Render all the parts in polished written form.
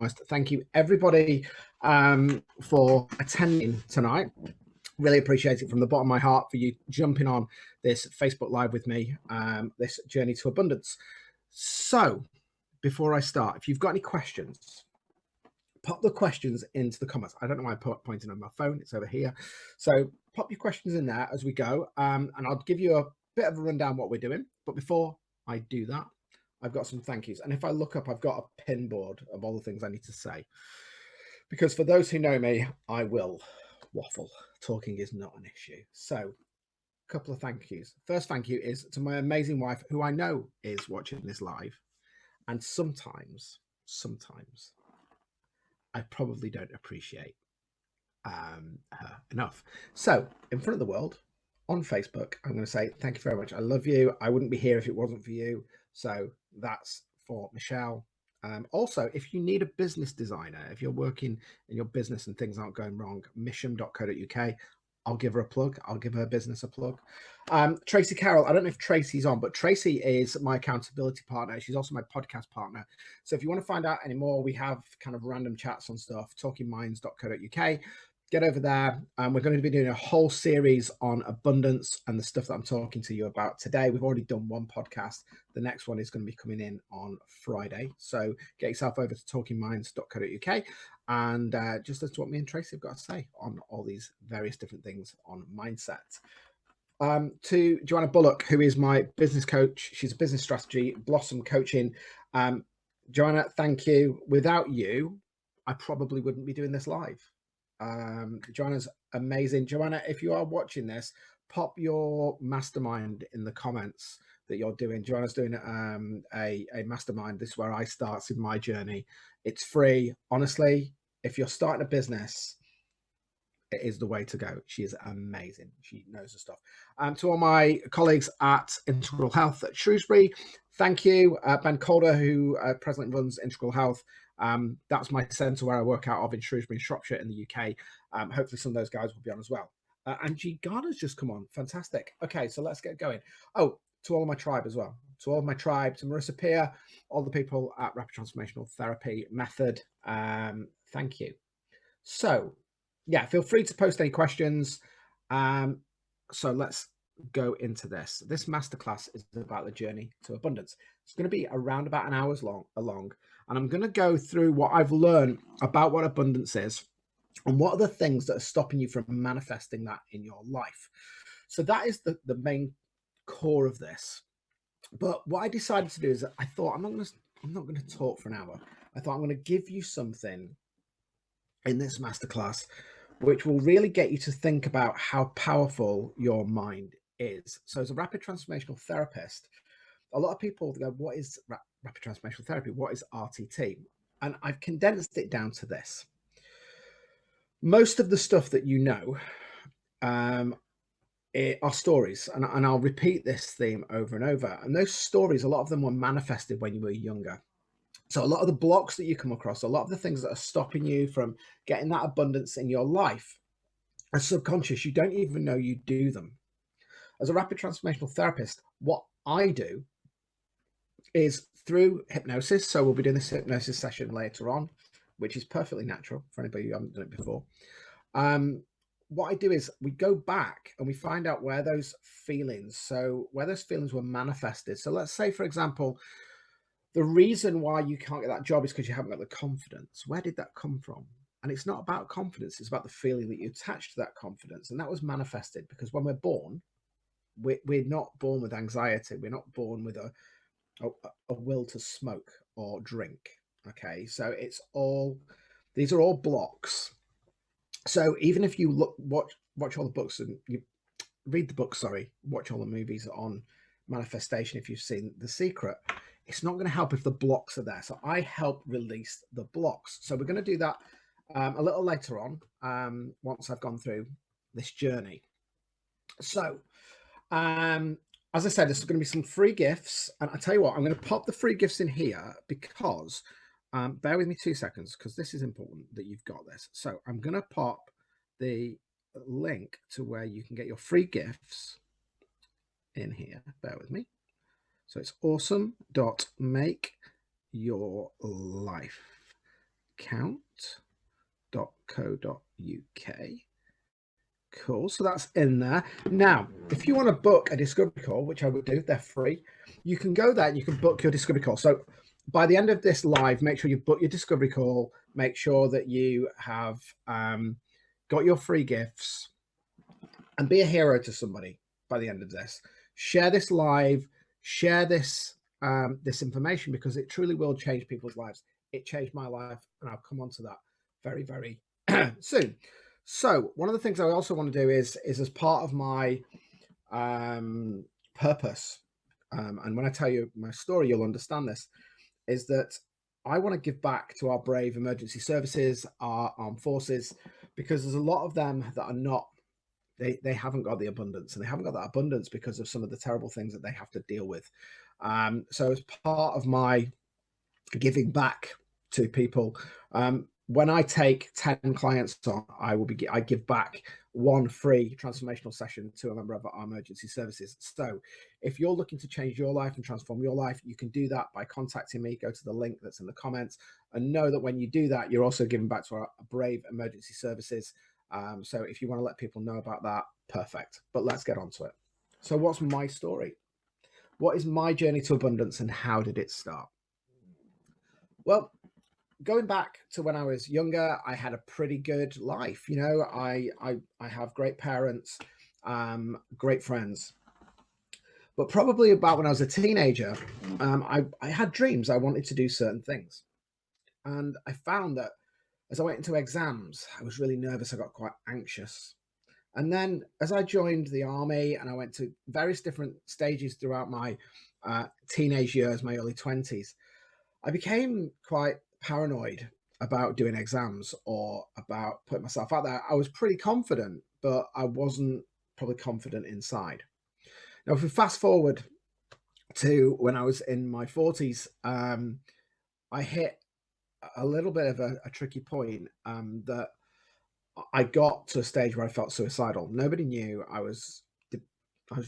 Thank you, everybody, for attending tonight. Really appreciate it from the bottom of my heart for you jumping on this Facebook Live with me, this journey to abundance. So, before I start, if you've got any questions, pop the questions into the comments. I don't know why I'm pointing on my phone. It's over here. So, pop your questions in there as we go, and I'll give you a bit of a rundown what we're doing. But before I do that, I've got some thank yous. And if I look up, I've got a pin board of all the things I need to say. Because for those who know me, I will waffle. Talking is not an issue. So, a couple of thank yous. First thank you is to my amazing wife, who I know is watching this live. And sometimes I probably don't appreciate her enough. So, in front of the world, on Facebook, I'm going to say thank you very much. I love you. I wouldn't be here if it wasn't for you. So that's for Michelle. Also, if you need a business designer, if you're working in your business and things aren't going wrong, mission.co.uk. I'll give her a plug. I'll give her business a plug. Tracy Carroll, I don't know if Tracy's on, but Tracy is my accountability partner. She's also my podcast partner. So if you want to find out any more, we have kind of random chats on stuff, talkingminds.co.uk. Get over there. We're going to be doing a whole series on abundance and the stuff that I'm talking to you about today. We've already done one podcast. The next one is going to be coming in on Friday. So get yourself over to talkingminds.co.uk and just listen to what me and Tracy have got to say on all these various different things on mindset. To Joanna Bullock, who is my business coach. She's a business strategy, Blossom Coaching. Joanna, thank you. Without you, I probably wouldn't be doing this live. Joanna's amazing. Joanna, if you are watching this, pop your mastermind in the comments that you're doing. Joanna's doing a mastermind. This is where I start in my journey. It's free. Honestly, if you're starting a business, it is the way to go. She is amazing. She knows the stuff. To all my colleagues at Integral Health at Shrewsbury, thank you. Ben Calder, who presently runs Integral Health. That's my centre where I work out of in Shrewsbury, Shropshire in the UK. Hopefully some of those guys will be on as well. And G. Garner's just come on. Fantastic. Okay, so let's get going. Oh, to all of my tribe as well. To all of my tribe, to Marissa Peer, all the people at Rapid Transformational Therapy Method. Thank you. So, yeah, feel free to post any questions. So let's go into this. This masterclass is about the journey to abundance. It's going to be around about an hour's long, and I'm going to go through what I've learned about what abundance is and what are the things that are stopping you from manifesting that in your life. So that is the main core of this. But what I decided to do is I thought I'm not going to talk for an hour. I thought I'm going to give you something in this masterclass which will really get you to think about how powerful your mind is. So as a rapid transformational therapist, a lot of people go, what is rapid transformational therapy? What is RTT? And I've condensed it down to this. Most of the stuff that you know are stories, and I'll repeat this theme over and over. And those stories, a lot of them were manifested when you were younger. So a lot of the blocks that you come across, a lot of the things that are stopping you from getting that abundance in your life are subconscious. You don't even know you do them. As a rapid transformational therapist, what I do is through hypnosis. So we'll be doing this hypnosis session later on, which is perfectly natural for anybody who hasn't done it before. What I do is we go back and we find out where those feelings were manifested. So let's say, for example, the reason why you can't get that job is because you haven't got the confidence. Where did that come from? And it's not about confidence. It's about the feeling that you attach to that confidence. And that was manifested because when we're born, we're not born with anxiety. We're not born with a will to smoke or drink. Okay. So these are all blocks. So even if you watch all the books and you read the books, watch all the movies on manifestation, if you've seen The Secret, it's not going to help if the blocks are there. So I help release the blocks. So we're going to do that a little later on once I've gone through this journey. So as I said, there's going to be some free gifts. And I tell you what, I'm going to pop the free gifts in here because bear with me 2 seconds because this is important that you've got this. So I'm going to pop the link to where you can get your free gifts in here. Bear with me. So it's awesome.makeyourlife. account.co.uk. Cool. So that's in there. Now, if you want to book a discovery call, which I would do, they're free, you can go there and you can book your discovery call. So by the end of this live, make sure you book your discovery call. Make sure that you have got your free gifts, and be a hero to somebody by the end of this. Share this live, share this this information, because it truly will change people's lives. It changed my life, and I'll come on to that very, very soon. So one of the things I also want to do is as part of my purpose, and when I tell you my story, you'll understand this, is that I want to give back to our brave emergency services, our armed forces, because there's a lot of them that are not, they haven't got the abundance, and they haven't got that abundance because of some of the terrible things that they have to deal with. So as part of my giving back to people, when I take 10 clients on, I give back one free transformational session to a member of our emergency services. So if you're looking to change your life and transform your life, you can do that by contacting me. Go to the link that's in the comments, and know that when you do that, you're also giving back to our brave emergency services. So if you want to let people know about that, perfect. But let's get on to it. So what's my story? What is my journey to abundance, and how did it start? Well, going back to when I was younger, I had a pretty good life. You know, I have great parents, great friends. But probably about when I was a teenager, I had dreams. I wanted to do certain things. And I found that as I went into exams, I was really nervous. I got quite anxious. And then as I joined the army and I went to various different stages throughout my teenage years, my early 20s, I became quite paranoid about doing exams or about putting myself out there. I was pretty confident, but I wasn't probably confident inside. Now, if we fast forward to when I was in my 40s, I hit a little bit of a tricky point, that I got to a stage where I felt suicidal. Nobody knew. I was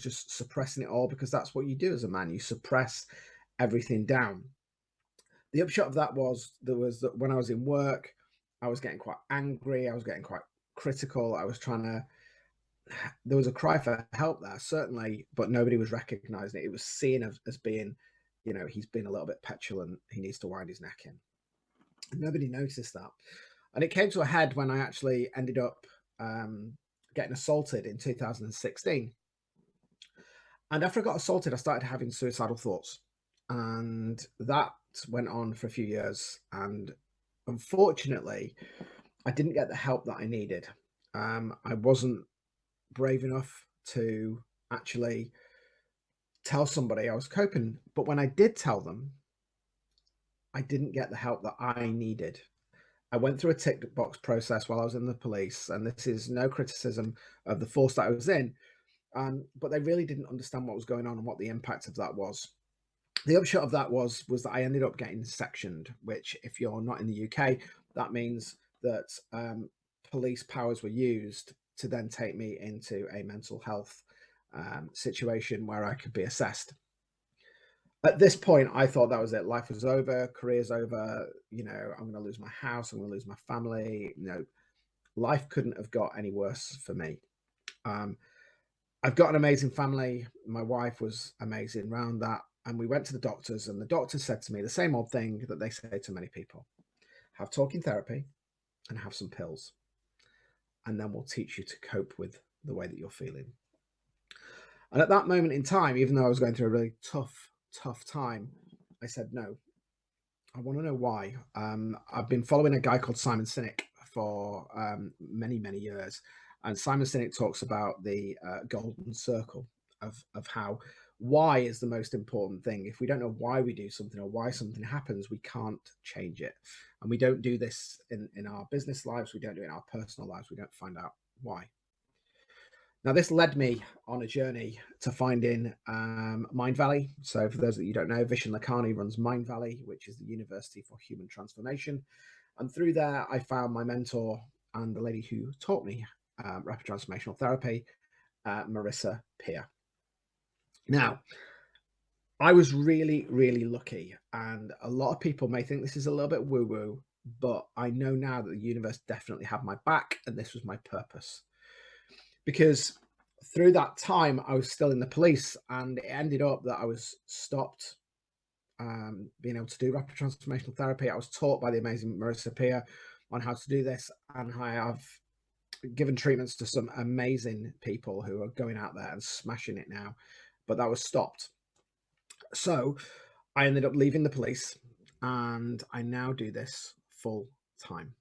just suppressing it all, because that's what you do as a man. You suppress everything down. The upshot of that was that when I was in work, I was getting quite angry. I was getting quite critical. I was trying to, there was a cry for help there, certainly, but nobody was recognizing it. It was seen as being, you know, he's been a little bit petulant. He needs to wind his neck in. And nobody noticed that. And it came to a head when I actually ended up getting assaulted in 2016. And after I got assaulted, I started having suicidal thoughts. And that went on for a few years. And unfortunately, I didn't get the help that I needed. I wasn't brave enough to actually tell somebody I was coping. But when I did tell them, I didn't get the help that I needed. I went through a tick box process while I was in the police, and this is no criticism of the force that I was in, but they really didn't understand what was going on and what the impact of that was. The upshot of that was that I ended up getting sectioned, which, if you're not in the UK, that means that police powers were used to then take me into a mental health situation where I could be assessed. At this point, I thought that was it. Life was over, career's over. You know, I'm going to lose my house. I'm going to lose my family. You know, life couldn't have got any worse for me. I've got an amazing family. My wife was amazing around that. And we went to the doctors, and the doctors said to me the same old thing that they say to many people: have talking therapy and have some pills, and then we'll teach you to cope with the way that you're feeling. And at that moment in time, even though I was going through a really tough time, I said, no, I want to know why. I've been following a guy called Simon Sinek for many, many years. And Simon Sinek talks about the golden circle of how why is the most important thing. If we don't know why we do something or why something happens, we can't change it. And we don't do this in our business lives. We don't do it in our personal lives. We don't find out why. Now, this led me on a journey to finding Mind Valley. So for those that you don't know, Vishen Lakhani runs Mind Valley, which is the University for Human Transformation. And through there, I found my mentor and the lady who taught me rapid transformational therapy, Marissa Peer. Now, I was really, really lucky. And a lot of people may think this is a little bit woo-woo, but I know now that the universe definitely had my back, and this was my purpose. Because through that time, I was still in the police, and it ended up that I was stopped being able to do rapid transformational therapy. I was taught by the amazing Marissa Peer on how to do this, and I have given treatments to some amazing people who are going out there and smashing it now, but that was stopped. So I ended up leaving the police, and I now do this full time.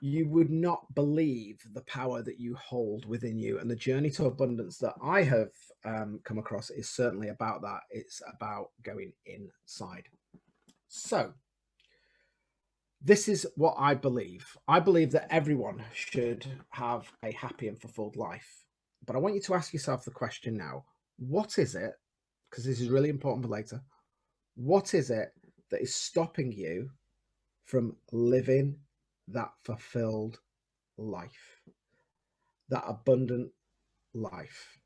You would not believe the power that you hold within you, and the journey to abundance that I have come across is certainly about that. It's about going inside. So this is what I believe. I believe that everyone should have a happy and fulfilled life. But I want you to ask yourself the question now, what is it, because this is really important for later, what is it that is stopping you from living that fulfilled life, that abundant life?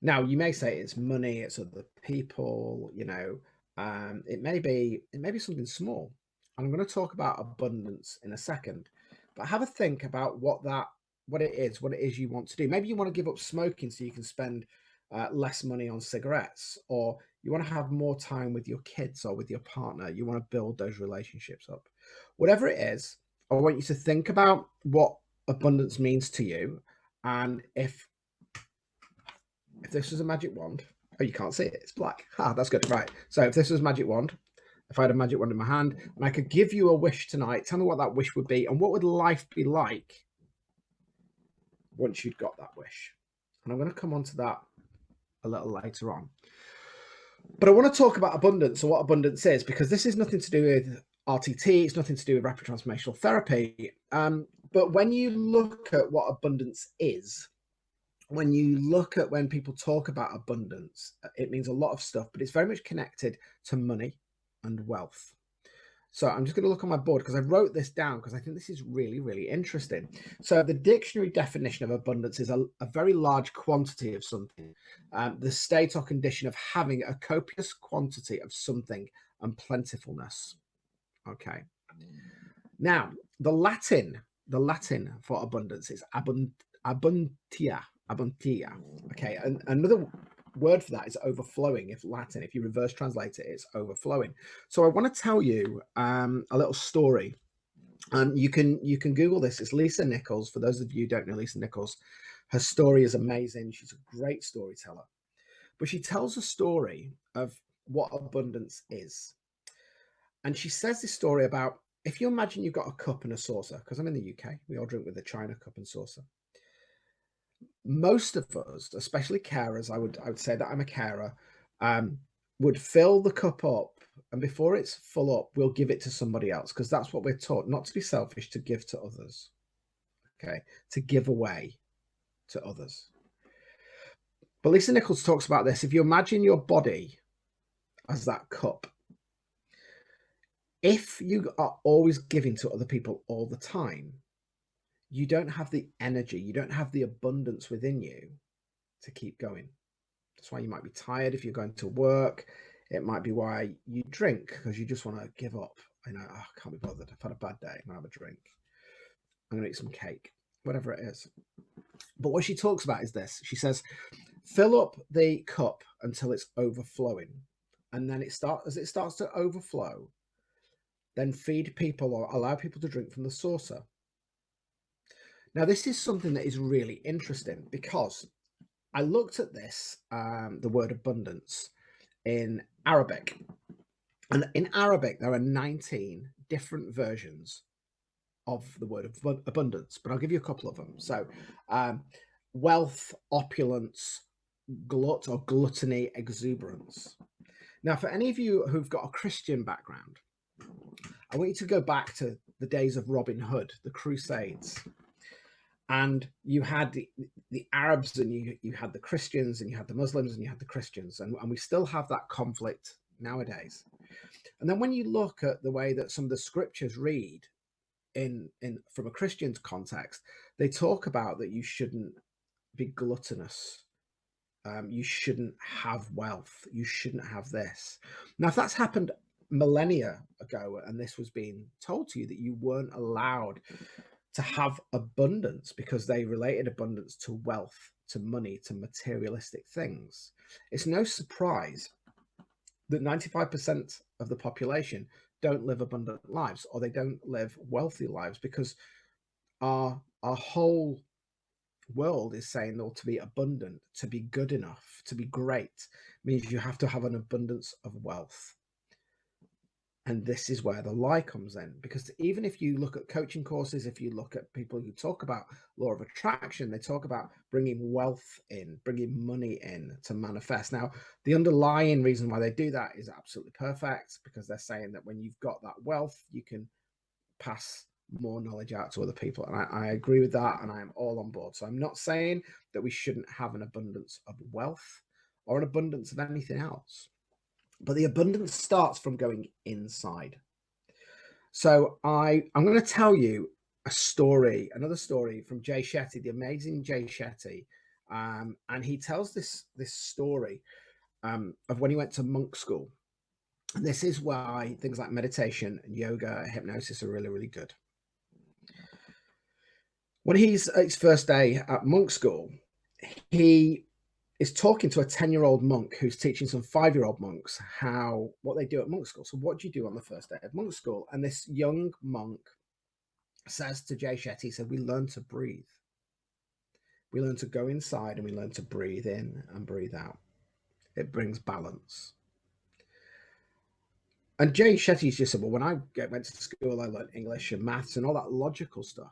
Now, you may say it's money, it's other people, it may be something small. And I'm going to talk about abundance in a second, but have a think about what it is you want to do. Maybe you want to give up smoking so you can spend less money on cigarettes, or you want to have more time with your kids or with your partner. You want to build those relationships up. Whatever it is, I want you to think about what abundance means to you, and if this was a magic wand, oh, you can't see it, it's black. That's good. Right. So if this was a magic wand, if I had a magic wand in my hand and I could give you a wish tonight, tell me what that wish would be, and what would life be like once you'd got that wish? And I'm going to come on to that a little later on. But I want to talk about abundance, or what abundance is, because this is nothing to do with RTT, it's nothing to do with rapid transformational therapy. But when you look at what abundance is, when people talk about abundance, it means a lot of stuff, but it's very much connected to money and wealth. So I'm just going to look on my board because I wrote this down because I think this is really, really interesting. So the dictionary definition of abundance is a very large quantity of something, the state or condition of having a copious quantity of something and plentifulness. Okay. Now, the Latin for abundance is abuntia. Okay, and another word for that is overflowing. If you reverse translate it, it's overflowing. So I want to tell you a little story, and you can Google this. It's Lisa Nichols. For those of you who don't know Lisa Nichols, her story is amazing. She's a great storyteller, but she tells a story of what abundance is, and she says this story about, if you imagine you've got a cup and a saucer, because I'm in the UK, we all drink with a china cup and saucer. Most of us, especially carers, I would say that I'm a carer, would fill the cup up, and before it's full up, we'll give it to somebody else, because that's what we're taught, not to be selfish, to give to others. Okay, to give away to others. But Lisa Nichols talks about this. If you imagine your body as that cup, if you are always giving to other people all the time, you don't have the energy, you don't have the abundance within you to keep going. That's why you might be tired if you're going to work. It might be why you drink, because you just want to give up. I can't be bothered. I've had a bad day. I'm going to have a drink. I'm going to eat some cake, whatever it is. But what she talks about is this. She says, fill up the cup until it's overflowing. And then as it starts to overflow, then feed people or allow people to drink from the saucer. Now, this is something that is really interesting, because I looked at this, the word abundance, in Arabic. And in Arabic, there are 19 different versions of the word abundance, but I'll give you a couple of them. So wealth, opulence, glut or gluttony, exuberance. Now, for any of you who've got a Christian background, I want you to go back to the days of Robin Hood, the Crusades. And you had the Arabs, and you had the Christians, and you had the Muslims, and you had the Christians. And we still have that conflict nowadays. And then when you look at the way that some of the scriptures read from a Christian context, they talk about that you shouldn't be gluttonous. You shouldn't have wealth. You shouldn't have this. Now, if that's happened millennia ago, and this was being told to you, that you weren't allowed to have abundance because they related abundance to wealth, to money, to materialistic things. It's no surprise that 95% of the population don't live abundant lives, or they don't live wealthy lives, because our whole world is saying, well, to be abundant, to be good enough, to be great, means you have to have an abundance of wealth. And this is where the lie comes in, because even if you look at coaching courses, if you look at people who talk about law of attraction, they talk about bringing wealth in, bringing money in to manifest. Now, the underlying reason why they do that is absolutely perfect, because they're saying that when you've got that wealth, you can pass more knowledge out to other people. And I agree with that, and I am all on board. So I'm not saying that we shouldn't have an abundance of wealth or an abundance of anything else. But the abundance starts from going inside. So I'm going to tell you a story, another story from Jay Shetty, the amazing Jay Shetty. And he tells this story of when he went to monk school. And this is why things like meditation and yoga, hypnosis are really, really good. When he's at his first day at monk school, he is talking to a 10-year-old monk who's teaching some 5-year-old monks what they do at monk school. So what do you do on the first day of monk school? And this young monk says to Jay Shetty, he said, we learn to breathe. We learn to go inside and we learn to breathe in and breathe out. It brings balance. And Jay Shetty's just said, well, when I went to school, I learned English and maths and all that logical stuff.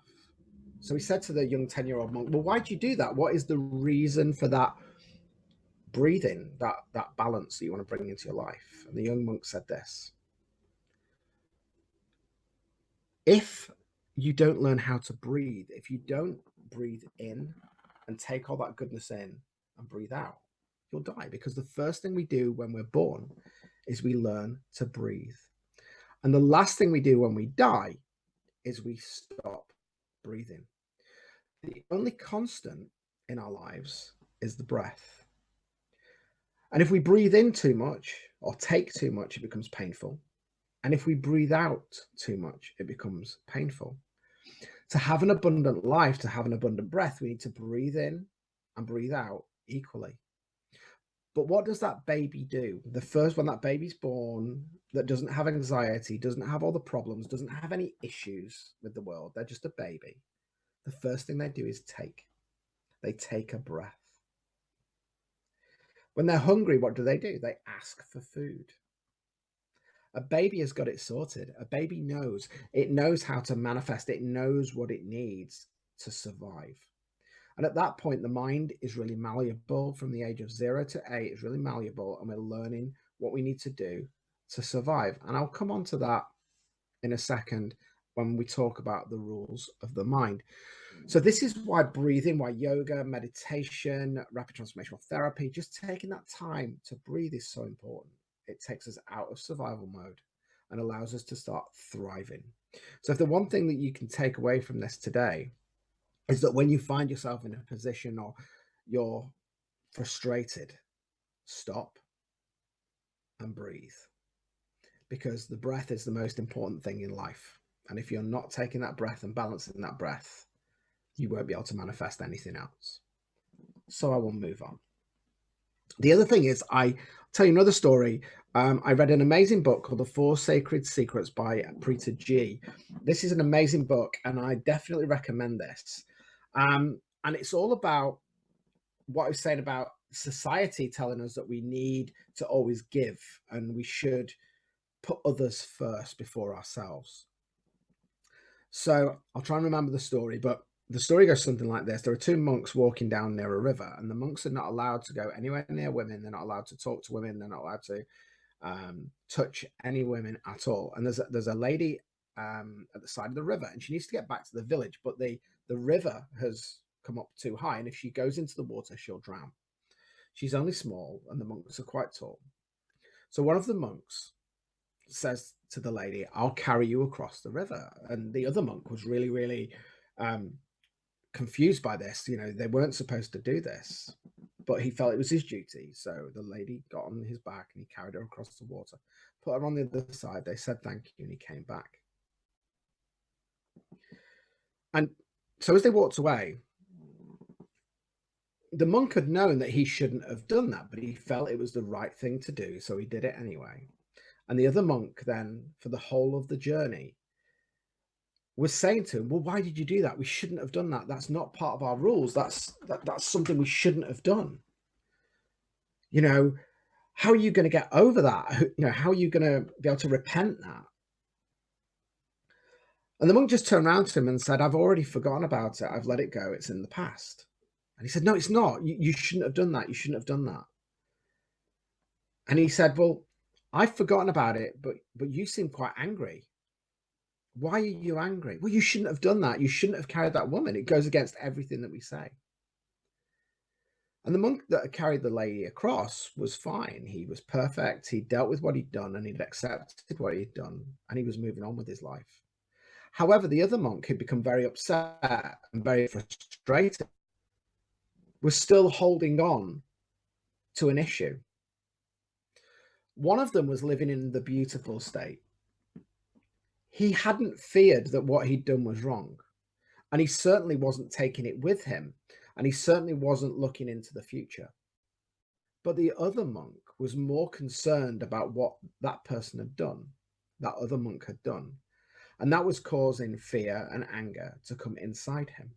So he said to the young 10-year-old monk, well, why do you do that? What is the reason for that breathing, that balance that you want to bring into your life? And the young monk said this: if you don't learn how to breathe, if you don't breathe in and take all that goodness in and breathe out, you'll die. Because the first thing we do when we're born is we learn to breathe. And the last thing we do when we die is we stop breathing. The only constant in our lives is the breath. And if we breathe in too much or take too much, it becomes painful. And if we breathe out too much, it becomes painful. To have an abundant life, to have an abundant breath, we need to breathe in and breathe out equally. But what does that baby do? The first, when that baby's born, that doesn't have anxiety, doesn't have all the problems, doesn't have any issues with the world, they're just a baby. The first thing they do is they take a breath. When they're hungry, what do? They ask for food. A baby has got it sorted. A baby knows. It knows how to manifest. It knows what it needs to survive. And at that point, the mind is really malleable. From the age of 0 to 8, it's really malleable, and we're learning what we need to do to survive. And I'll come on to that in a second when we talk about the rules of the mind. So this is why breathing, why yoga, meditation, rapid transformational therapy, just taking that time to breathe is so important. It takes us out of survival mode and allows us to start thriving. So if the one thing that you can take away from this today is that when you find yourself in a position or you're frustrated, stop and breathe, because the breath is the most important thing in life. And if you're not taking that breath and balancing that breath, you won't be able to manifest anything else. So I will move on. The other thing is, I tell you another story. I read an amazing book called The 4 Sacred Secrets by Preeta G. This is an amazing book, and I definitely recommend this. And it's all about what I was saying about society telling us that we need to always give and we should put others first before ourselves. So I'll try and remember the story, but the story goes something like this. There are 2 monks walking down near a river, and the monks are not allowed to go anywhere near women. They're not allowed to talk to women. They're not allowed to touch any women at all. And there's a lady at the side of the river, and she needs to get back to the village, but the river has come up too high, and if she goes into the water, she'll drown. She's only small, and the monks are quite tall. So one of the monks says to the lady, I'll carry you across the river. And the other monk was really, really confused by this. You know, they weren't supposed to do this, but he felt it was his duty. So the lady got on his back and he carried her across the water. put her on the other side. They said thank you, and he came back. And so as they walked away, the monk had known that he shouldn't have done that, but he felt it was the right thing to do, so he did it anyway. And the other monk then, for the whole of the journey, was saying to him, well, why did you do that? We shouldn't have done that. That's not part of our rules. That's something we shouldn't have done. You know, how are you going to get over that? You know, how are you going to be able to repent that? And the monk just turned around to him and said, I've already forgotten about it. I've let it go. It's in the past. And he said, no, it's not. You shouldn't have done that. You shouldn't have done that. And he said, well, I've forgotten about it, but you seem quite angry. Why are you angry? Well, you shouldn't have done that. You shouldn't have carried that woman. It goes against everything that we say. And the monk that had carried the lady across was fine. He was perfect. He dealt with what he'd done, and he'd accepted what he'd done, and he was moving on with his life. However, the other monk, who'd become very upset and very frustrated, was still holding on to an issue. One of them was living in the beautiful state. He hadn't feared that what he'd done was wrong, and he certainly wasn't taking it with him, and he certainly wasn't looking into the future. But the other monk was more concerned about what that person had done, that other monk had done, and that was causing fear and anger to come inside him.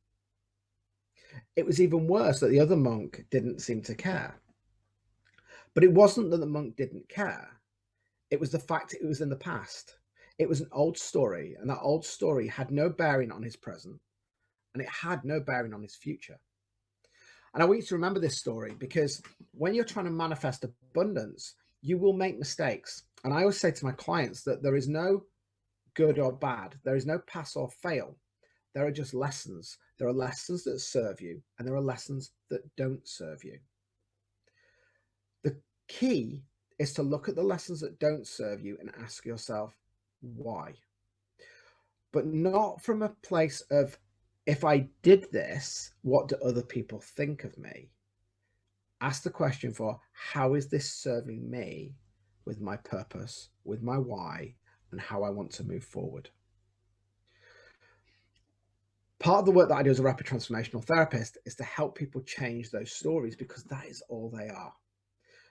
It was even worse that the other monk didn't seem to care. But it wasn't that the monk didn't care. It was the fact it was in the past. It was an old story, and that old story had no bearing on his present, and it had no bearing on his future. And I want you to remember this story, because when you're trying to manifest abundance, you will make mistakes. And I always say to my clients that there is no good or bad. There is no pass or fail. There are just lessons. There are lessons that serve you, and there are lessons that don't serve you. The key is to look at the lessons that don't serve you and ask yourself, why? But not from a place of, if I did this, what do other people think of me? Ask the question for, how is this serving me with my purpose, with my why, and how I want to move forward? Part of the work that I do as a rapid transformational therapist is to help people change those stories, because that is all they are.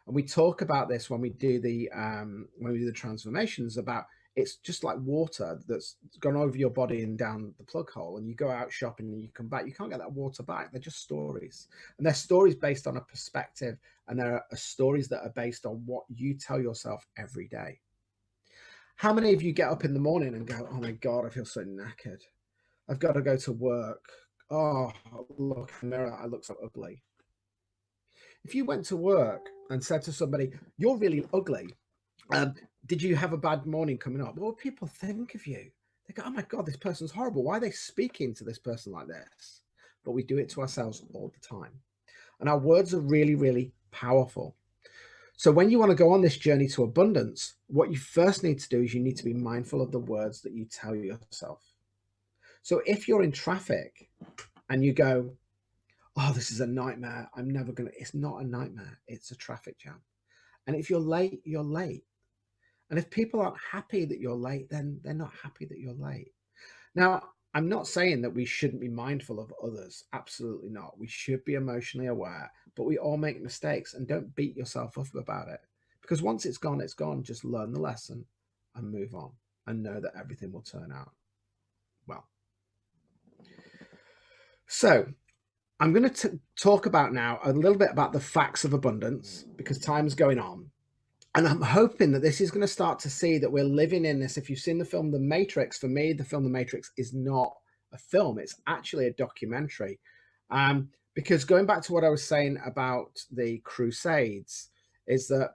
And we talk about this when we do the transformations, about it's just like water that's gone over your body and down the plug hole, and you go out shopping and you come back, you can't get that water back. They're just stories, and they're stories based on a perspective, and there are stories that are based on what you tell yourself every day. How many of you get up in the morning and go, oh my God, I feel so knackered. I've got to go to work. Oh, look in the mirror, I look so ugly. If you went to work and said to somebody, you're really ugly, did you have a bad morning coming up? What would people think of you? They go, oh my God, this person's horrible. Why are they speaking to this person like this? But we do it to ourselves all the time. And our words are really, really powerful. So when you want to go on this journey to abundance, what you first need to do is you need to be mindful of the words that you tell yourself. So if you're in traffic and you go, oh, this is a nightmare, I'm never going to, it's not a nightmare, it's a traffic jam. And if you're late, you're late. And if people aren't happy that you're late, then they're not happy that you're late. Now, I'm not saying that we shouldn't be mindful of others. Absolutely not. We should be emotionally aware, but we all make mistakes, and don't beat yourself up about it, because once it's gone, it's gone. Just learn the lesson and move on, and know that everything will turn out well. So I'm going to talk about now a little bit about the facts of abundance, because time's going on. And I'm hoping that this is going to start to see that we're living in this. If you've seen the film The Matrix, for me, the film The Matrix is not a film. It's actually a documentary. Because going back to what I was saying about the Crusades, is that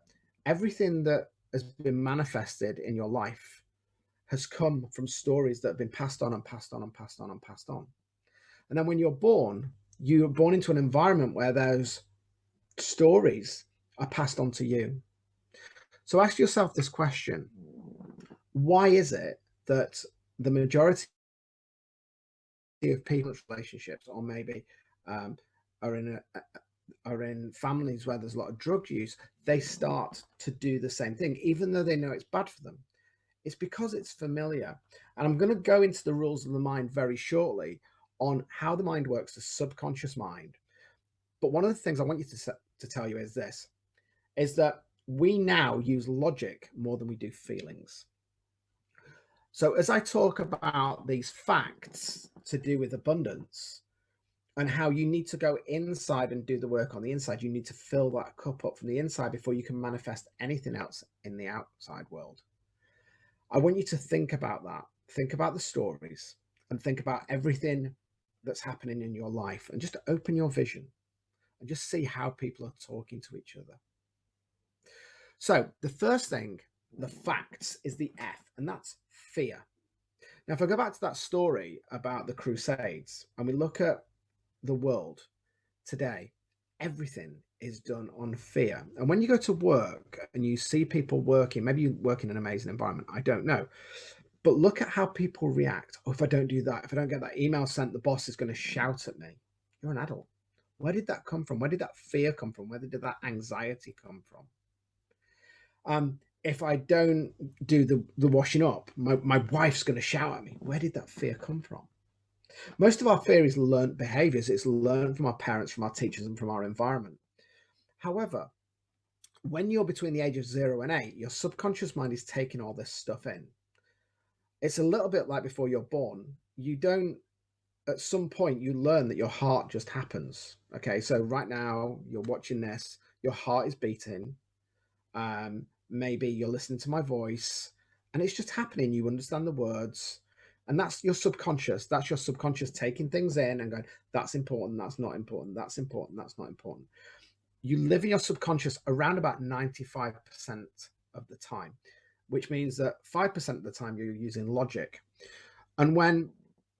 everything that has been manifested in your life has come from stories that have been passed on and passed on and passed on and passed on. And then when you're born into an environment where those stories are passed on to you. So ask yourself this question: why is it that the majority of people's relationships, or maybe are in are in families where there's a lot of drug use, they start to do the same thing, even though they know it's bad for them. It's because it's familiar. And I'm going to go into the rules of the mind very shortly on how the mind works, the subconscious mind. But one of the things I want you to tell you is this, is that we now use logic more than we do feelings. So as I talk about these facts to do with abundance and how you need to go inside and do the work on the inside, you need to fill that cup up from the inside before you can manifest anything else in the outside world. I want you to think about that. Think about the stories and think about everything that's happening in your life, and just open your vision and just see how people are talking to each other. So the first thing, the facts, is the F, and that's fear. Now, if I go back to that story about the Crusades and we look at the world today, everything is done on fear. And when you go to work and you see people working, maybe you work in an amazing environment, I don't know, but look at how people react. Oh, if I don't do that, if I don't get that email sent, the boss is going to shout at me. You're an adult. Where did that come from? Where did that fear come from? Where did that anxiety come from? If I don't do the washing up, my wife's going to shout at me. Where did that fear come from? Most of our fear is learned behaviors. It's learned from our parents, from our teachers, and from our environment. However, when you're between the age of 0 and 8, your subconscious mind is taking all this stuff in. It's a little bit like before you're born. You don't, at some point, you learn that your heart just happens. Okay, so right now you're watching this, your heart is beating. Maybe you're listening to my voice and it's just happening. You understand the words, and that's your subconscious. That's your subconscious taking things in and going, that's important, that's not important, that's important, that's not important. You live in your subconscious around about 95% of the time, which means that 5% of the time you're using logic. And when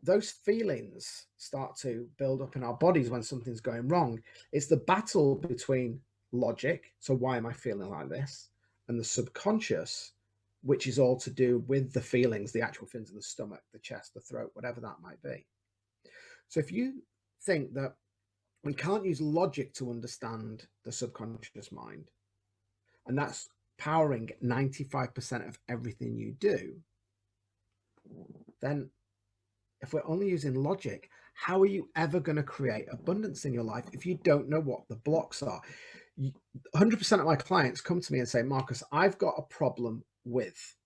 those feelings start to build up in our bodies when something's going wrong, it's the battle between logic, so why am I feeling like this, and the subconscious, which is all to do with the feelings, the actual feelings in the stomach, the chest, the throat, whatever that might be. So if you think that we can't use logic to understand the subconscious mind, and that's powering 95% of everything you do, then if we're only using logic, how are you ever going to create abundance in your life if you don't know what the blocks are? 100% of my clients come to me and say, Marcus, I've got a problem with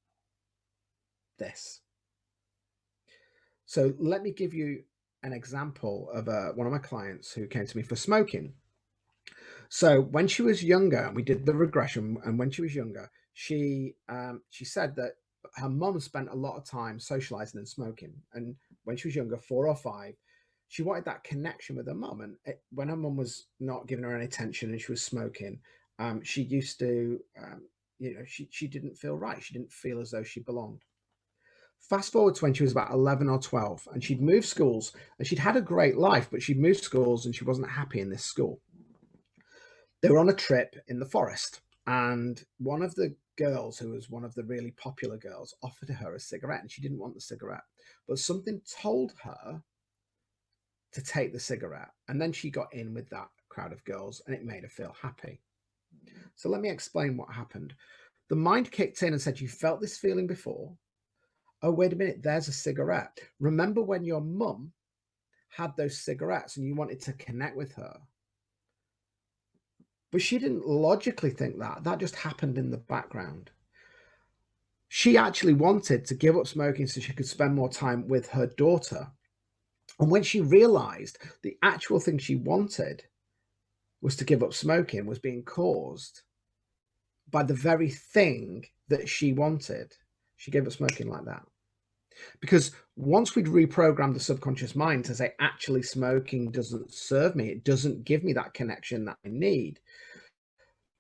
this. So let me give you an example of one of my clients who came to me for smoking. So when she was younger, and we did the regression, and when she was younger, she said that her mum spent a lot of time socializing and smoking. And when she was younger, 4 or 5, she wanted that connection with her mum. And when her mum was not giving her any attention and she was smoking, she used to, she didn't feel right. She didn't feel as though she belonged. Fast forward to when she was about 11 or 12, and she'd moved schools, and she'd had a great life, but she'd moved schools and she wasn't happy in this school. They were on a trip in the forest, and one of the girls, who was one of the really popular girls, offered her a cigarette, and she didn't want the cigarette, but something told her to take the cigarette. And then she got in with that crowd of girls, and it made her feel happy. So let me explain what happened. The mind kicked in and said, you felt this feeling before. Oh, wait a minute, there's a cigarette. Remember when your mum had those cigarettes and you wanted to connect with her? But she didn't logically think that. That just happened in the background. She actually wanted to give up smoking so she could spend more time with her daughter. And when she realized the actual thing she wanted was to give up smoking, was being caused by the very thing that she wanted, she gave up smoking like that. Because once we'd reprogrammed the subconscious mind to say, actually, smoking doesn't serve me, it doesn't give me that connection that I need,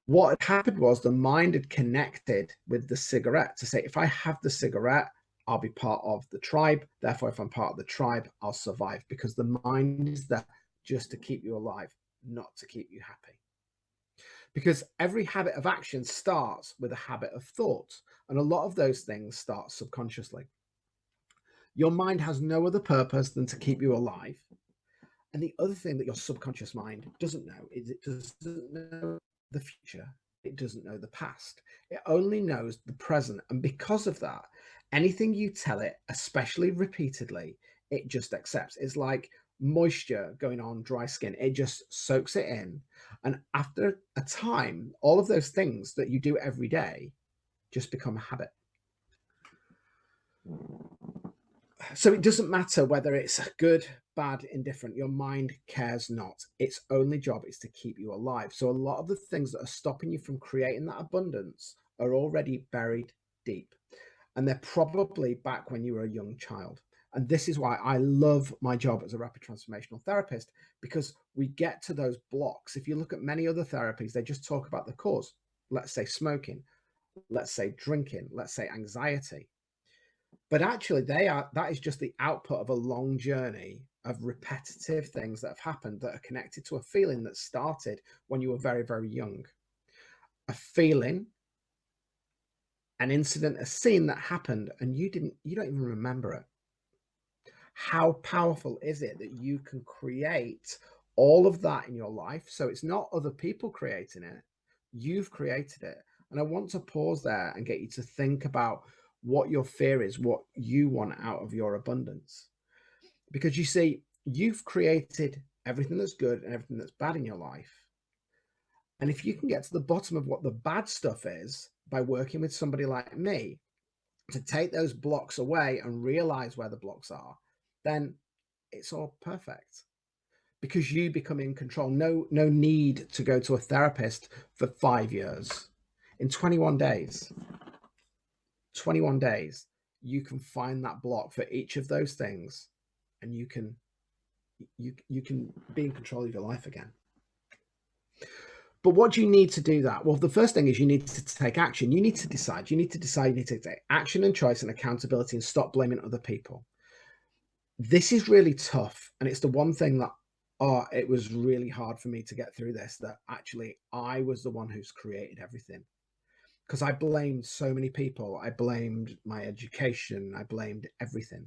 what had happened was the mind had connected with the cigarette to say, if I have the cigarette, I'll be part of the tribe. Therefore, if I'm part of the tribe, I'll survive, because the mind is there just to keep you alive, not to keep you happy. Because every habit of action starts with a habit of thought, and a lot of those things start subconsciously. Your mind has no other purpose than to keep you alive. And the other thing that your subconscious mind doesn't know is it doesn't know the future. It doesn't know the past. It only knows the present. And because of that, anything you tell it, especially repeatedly, it just accepts. It's like moisture going on dry skin. It just soaks it in. And after a time, all of those things that you do every day just become a habit. So it doesn't matter whether it's good, bad, indifferent. Your mind cares not. Its only job is to keep you alive. So a lot of the things that are stopping you from creating that abundance are already buried deep. And they're probably back when you were a young child. And this is why I love my job as a rapid transformational therapist, because we get to those blocks. If you look at many other therapies, they just talk about the cause. Let's say smoking, let's say drinking, let's say anxiety. But actually, that is just the output of a long journey of repetitive things that have happened that are connected to a feeling that started when you were very, very young. A feeling, an incident, a scene that happened, and you don't even remember it. How powerful is it that you can create all of that in your life? So it's not other people creating it, you've created it. And I want to pause there and get you to think about what your fear is, what you want out of your abundance. Because you see, you've created everything that's good and everything that's bad in your life. And if you can get to the bottom of what the bad stuff is by working with somebody like me to take those blocks away and realize where the blocks are, then it's all perfect because you become in control. No need to go to a therapist for 5 years. In 21 days, you can find that block for each of those things, and you can be in control of your life again. But what do you need to do that? Well, the first thing is you need to take action. You need to decide. You need to take action and choice and accountability and stop blaming other people. This is really tough. And it's the one thing that, it was really hard for me to get through this, that actually I was the one who's created everything. Because I blamed so many people. I blamed my education. I blamed everything.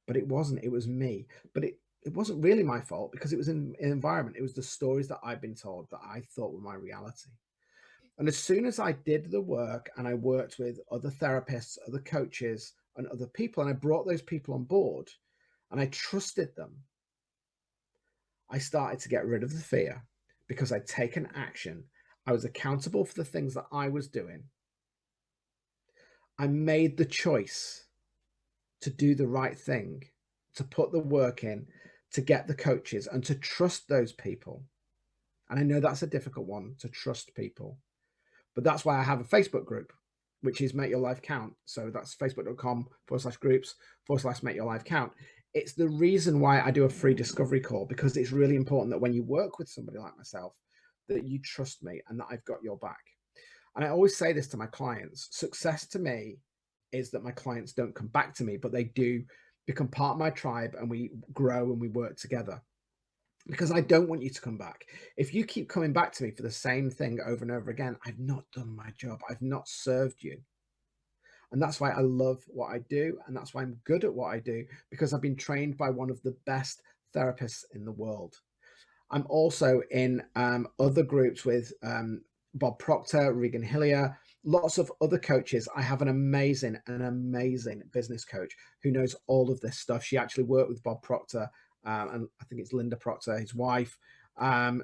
But it wasn't. It was me. But it wasn't really my fault because it was in an environment. It was the stories that I'd been told that I thought were my reality. And as soon as I did the work and I worked with other therapists, other coaches, and other people, and I brought those people on board and I trusted them, I started to get rid of the fear because I'd taken action. I was accountable for the things that I was doing. I made the choice to do the right thing, to put the work in, to get the coaches and to trust those people. And I know that's a difficult one, to trust people, but that's why I have a Facebook group, which is Make Your Life Count. So that's facebook.com/groups/Make Your Life Count. It's the reason why I do a free discovery call, because it's really important that when you work with somebody like myself, that you trust me and that I've got your back. And I always say this to my clients: success to me is that my clients don't come back to me, but they do become part of my tribe and we grow and we work together. Because I don't want you to come back. If you keep coming back to me for the same thing over and over again, I've not done my job. I've not served you. And that's why I love what I do. And that's why I'm good at what I do, because I've been trained by one of the best therapists in the world. I'm also in other groups with Bob Proctor, Regan Hillier, lots of other coaches. I have an amazing business coach who knows all of this stuff. She actually worked with Bob Proctor, and I think it's Linda Proctor, his wife.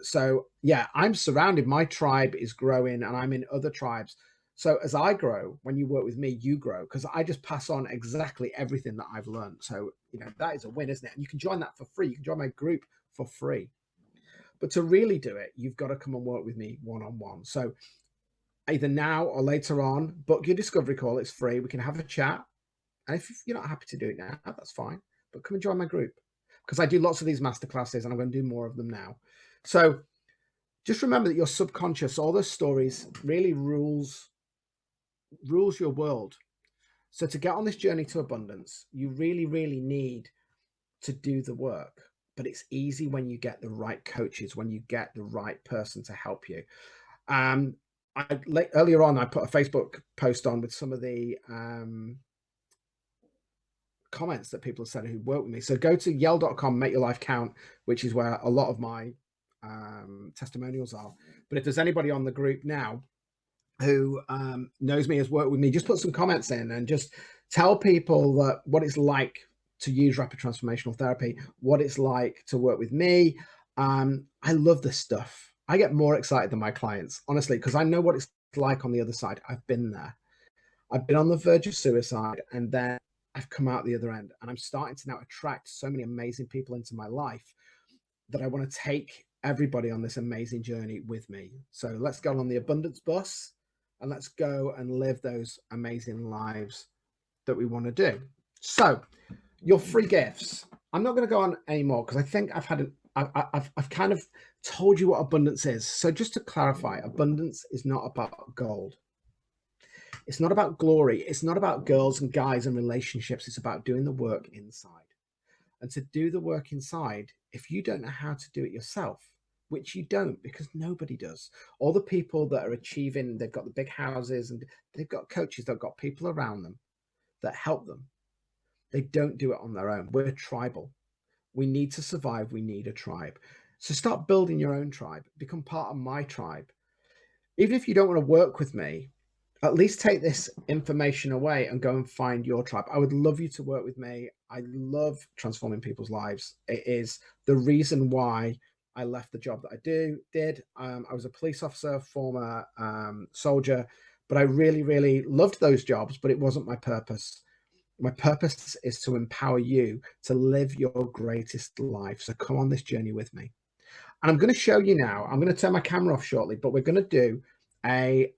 So yeah, I'm surrounded. My tribe is growing and I'm in other tribes. So as I grow, when you work with me, you grow, because I just pass on exactly everything that I've learned. So, that is a win, isn't it? And you can join that for free. You can join my group for free. But to really do it, you've got to come and work with me one-on-one. So either now or later on, book your discovery call. It's free. We can have a chat. And if you're not happy to do it now, that's fine. But come and join my group, because I do lots of these masterclasses and I'm going to do more of them now. So just remember that your subconscious, all those stories, really rules your world. So to get on this journey to abundance, you really, really need to do the work. But it's easy when you get the right coaches, when you get the right person to help you. Earlier on, I put a Facebook post on with some of the comments that people have said who work with me. So go to yell.com, make your life count, which is where a lot of my testimonials are. But if there's anybody on the group now who knows me, has worked with me, just put some comments in and just tell people that what it's like to use rapid transformational therapy, what it's like to work with me. I love this stuff. I get more excited than my clients, honestly, because I know what it's like on the other side. I've been there. I've been on the verge of suicide, and then I've come out the other end, and I'm starting to now attract so many amazing people into my life that I want to take everybody on this amazing journey with me. So let's go on the abundance bus and let's go and live those amazing lives that we want to do. So your free gifts, I'm not going to go on anymore because I think I've kind of told you what abundance is. So just to clarify, abundance is not about gold. It's not about glory. It's not about girls and guys and relationships. It's about doing the work inside. And to do the work inside, if you don't know how to do it yourself, which you don't, because nobody does. All the people that are achieving, they've got the big houses and they've got coaches, they've got people around them that help them. They don't do it on their own. We're tribal. We need to survive. We need a tribe. So start building your own tribe. Become part of my tribe. Even if you don't want to work with me, at least take this information away and go and find your tribe. I would love you to work with me. I love transforming people's lives. It is the reason why I left the job that I did. I was a police officer, former soldier, but I really, really loved those jobs, but it wasn't my purpose. My purpose is to empower you to live your greatest life. So come on this journey with me. And I'm going to show you now, I'm going to turn my camera off shortly, but we're going to do a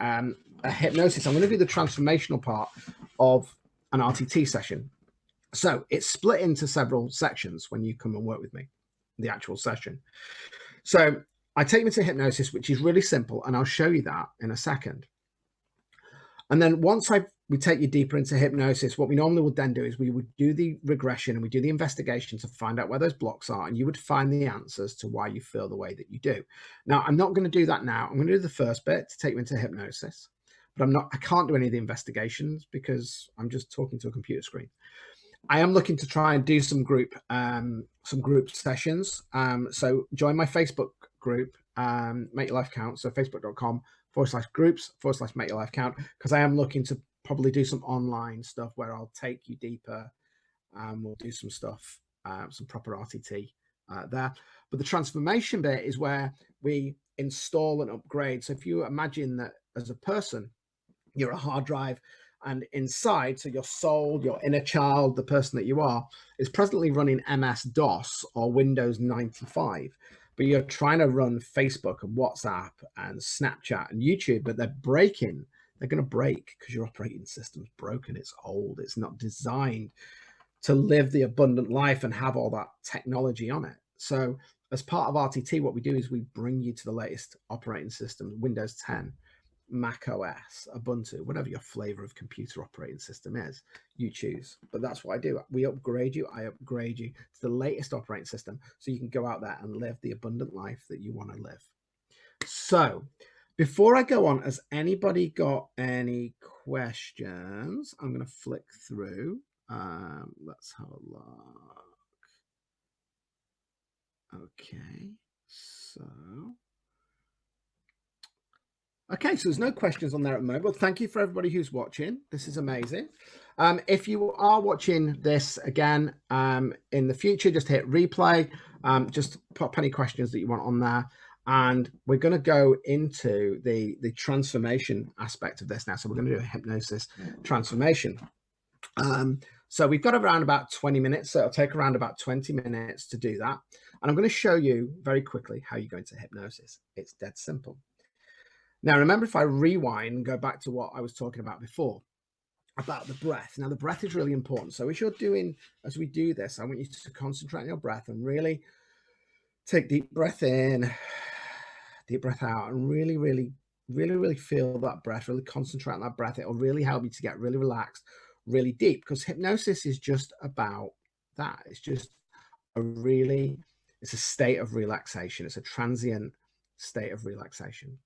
hypnosis. I'm going to do the transformational part of an RTT session. So it's split into several sections when you come and work with me, the actual session. So I take you into hypnosis, which is really simple, and I'll show you that in a second. And then once we take you deeper into hypnosis, what we normally would then do is we would do the regression and we do the investigation to find out where those blocks are, and you would find the answers to why you feel the way that you do. Now, I'm not going to do that now. I'm going to do the first bit to take you into hypnosis, but I can't do any of the investigations because I'm just talking to a computer screen. I am looking to try and do some group sessions. So join my Facebook group, Make Your Life Count. So facebook.com/groups/Make Your Life Count, because I am looking to probably do some online stuff where I'll take you deeper. We'll do some stuff, some proper RTT there. But the transformation bit is where we install and upgrade. So if you imagine that as a person, you're a hard drive, and inside, so your soul, your inner child, the person that you are, is presently running MS-DOS or Windows 95. But you're trying to run Facebook and WhatsApp and Snapchat and YouTube, but they're breaking. They're going to break because your operating system's broken. It's old. It's not designed to live the abundant life and have all that technology on it. So as part of RTT, what we do is we bring you to the latest operating system, Windows 10, Mac OS, Ubuntu, whatever your flavor of computer operating system is, you choose. But that's what I do. We upgrade you. I upgrade you to the latest operating system so you can go out there and live the abundant life that you want to live. So before I go on, has anybody got any questions? I'm going to flick through. Let's have a look. Okay, so there's no questions on there at the moment, but thank you for everybody who's watching. This is amazing. If you are watching this again in the future, just hit replay. Just pop any questions that you want on there. And we're going to go into the transformation aspect of this now. So we're going to do a hypnosis transformation. So we've got around about 20 minutes. So it'll take around about 20 minutes to do that. And I'm going to show you very quickly how you go into hypnosis. It's dead simple. Now, remember, if I rewind and go back to what I was talking about before, about the breath. Now, the breath is really important. So as we do this, I want you to concentrate on your breath and really take deep breath in, deep breath out, and really, really, really, really feel that breath, really concentrate on that breath. It'll really help you to get really relaxed, really deep, because hypnosis is just about that. It's just it's a state of relaxation. It's a transient state of relaxation.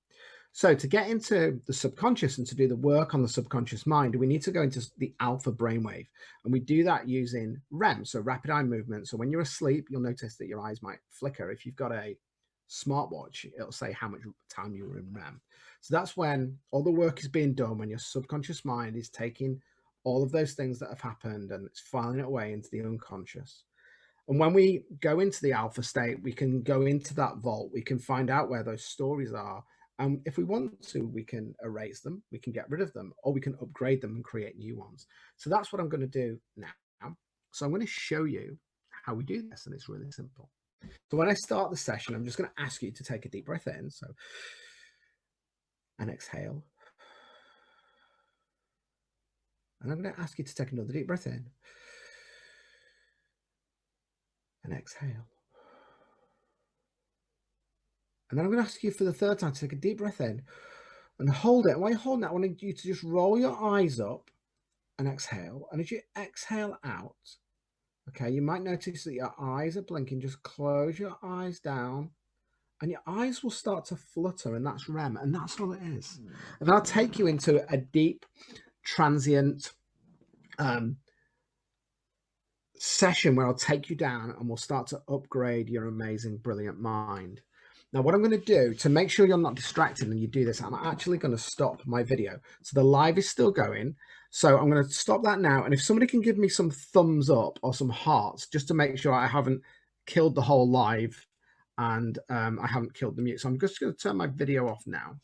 So to get into the subconscious and to do the work on the subconscious mind, we need to go into the alpha brainwave. And we do that using REM, so rapid eye movement. So when you're asleep, you'll notice that your eyes might flicker. If you've got a smartwatch, it'll say how much time you were in REM. So that's when all the work is being done, when your subconscious mind is taking all of those things that have happened and it's filing it away into the unconscious. And when we go into the alpha state, we can go into that vault. We can find out where those stories are. And if we want to, we can erase them, we can get rid of them, or we can upgrade them and create new ones. So that's what I'm going to do now. So I'm going to show you how we do this, and it's really simple. So when I start the session, I'm just going to ask you to take a deep breath in. So, and exhale. And I'm going to ask you to take another deep breath in. And exhale. And then I'm going to ask you for the third time to take a deep breath in and hold it. While you're holding that, I want you to just roll your eyes up and exhale. And as you exhale out, okay, you might notice that your eyes are blinking. Just close your eyes down and your eyes will start to flutter, and that's REM, and that's all it is. And I'll take you into a deep, transient session where I'll take you down and we'll start to upgrade your amazing, brilliant mind. Now, what I'm going to do to make sure you're not distracted and you do this, I'm actually going to stop my video. So the live is still going. So I'm going to stop that now. And if somebody can give me some thumbs up or some hearts, just to make sure I haven't killed the whole live and I haven't killed the mute. So I'm just going to turn my video off now.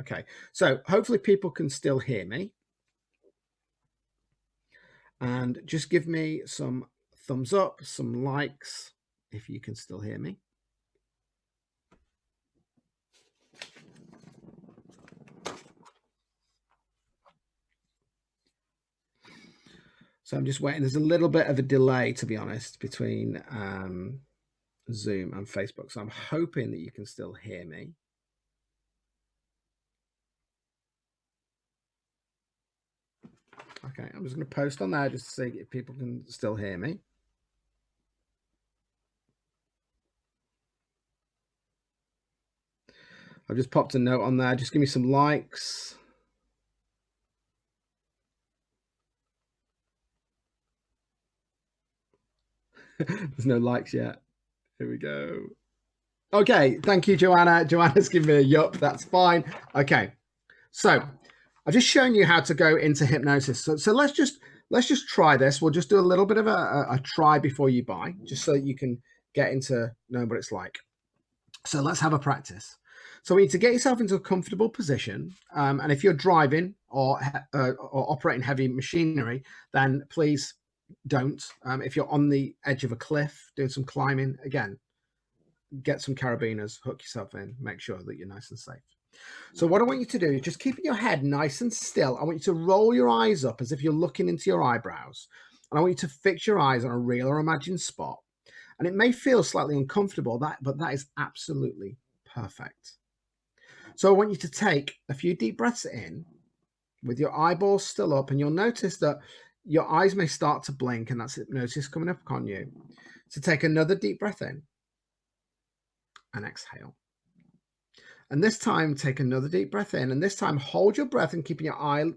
Okay. So hopefully people can still hear me. And just give me some thumbs up, some likes, if you can still hear me. So I'm just waiting. There's a little bit of a delay, to be honest, between Zoom and Facebook. So I'm hoping that you can still hear me. Okay, I'm just going to post on there just to see if people can still hear me. I've just popped a note on there. Just give me some likes. There's no likes yet. Here we go. Okay, thank you, Joanna. Joanna's giving me a yup. That's fine. Okay, so I've just shown you how to go into hypnosis. So let's just try this. We'll just do a little bit of a try before you buy, just so that you can get into knowing what it's like. So let's have a practice. So we need to get yourself into a comfortable position. And if you're driving or operating heavy machinery, then please don't. If you're on the edge of a cliff doing some climbing, again, get some carabiners, hook yourself in, make sure that you're nice and safe. So what I want you to do is just keep your head nice and still. I want you to roll your eyes up as if you're looking into your eyebrows. And I want you to fix your eyes on a real or imagined spot. And it may feel slightly uncomfortable, but that is absolutely perfect. So I want you to take a few deep breaths in with your eyeballs still up, and you'll notice that your eyes may start to blink, and that's hypnosis coming up on you. So take another deep breath in and exhale. And this time, take another deep breath in, and this time hold your breath and keeping your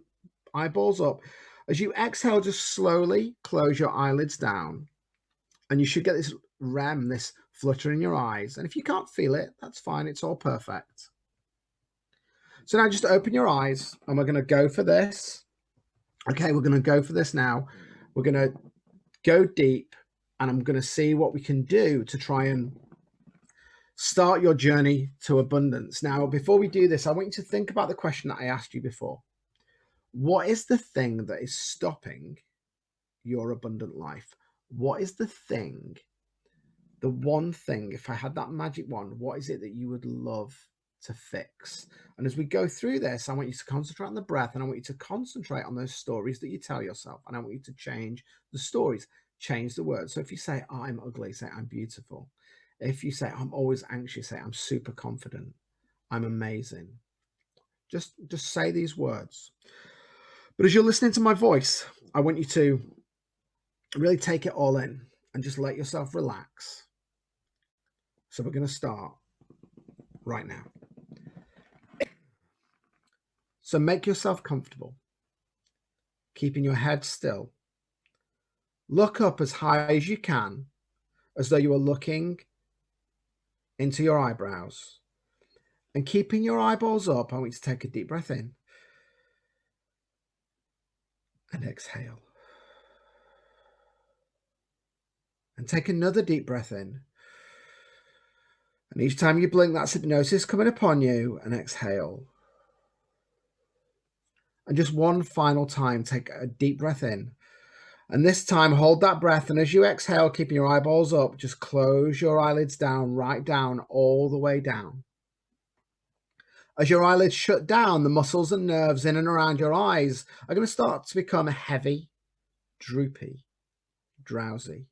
eyeballs up. As you exhale, just slowly close your eyelids down, and you should get this REM, this flutter in your eyes. And if you can't feel it, that's fine. It's all perfect. So now just open your eyes, and we're going to go for this. Okay, we're going to go for this now. We're going to go deep, and I'm going to see what we can do to try and start your journey to abundance. Now, before we do this, I want you to think about the question that I asked you before. What is the thing that is stopping your abundant life? What is the thing, the one thing, if I had that magic wand, what is it that you would love to fix? And as we go through this, I want you to concentrate on the breath, and I want you to concentrate on those stories that you tell yourself. And I want you to change the stories, change the words. So if you say, oh, I'm ugly, say, I'm beautiful. If you say, I'm always anxious, say, I'm super confident, I'm amazing. Just say these words. But as you're listening to my voice, I want you to really take it all in and just let yourself relax. So we're going to start right now. So make yourself comfortable, keeping your head still. Look up as high as you can, as though you are looking into your eyebrows. And keeping your eyeballs up, I want you to take a deep breath in and exhale. And take another deep breath in. And each time you blink, that's hypnosis coming upon you, and exhale. And just one final time, take a deep breath in. And this time, hold that breath. And as you exhale, keeping your eyeballs up, just close your eyelids down, right down, all the way down. As your eyelids shut down, the muscles and nerves in and around your eyes are going to start to become heavy, droopy, drowsy.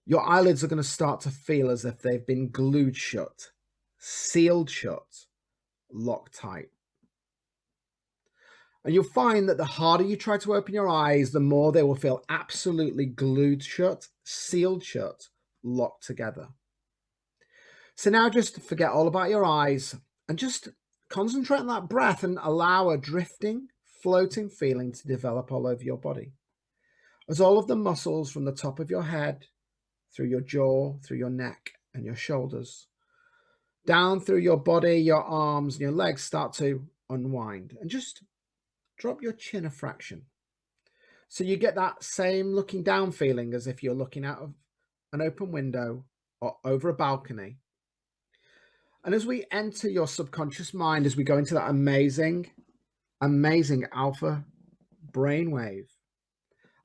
Your eyelids are going to start to feel as if they've been glued shut, sealed shut, locked tight. And you'll find that the harder you try to open your eyes, the more they will feel absolutely glued shut, sealed shut, locked together. So now just forget all about your eyes and just concentrate on that breath and allow a drifting, floating feeling to develop all over your body. As all of the muscles from the top of your head, through your jaw, through your neck and your shoulders, down through your body, your arms and your legs start to unwind, and just drop your chin a fraction. So you get that same looking down feeling as if you're looking out of an open window or over a balcony. And as we enter your subconscious mind, as we go into that amazing, amazing alpha brainwave,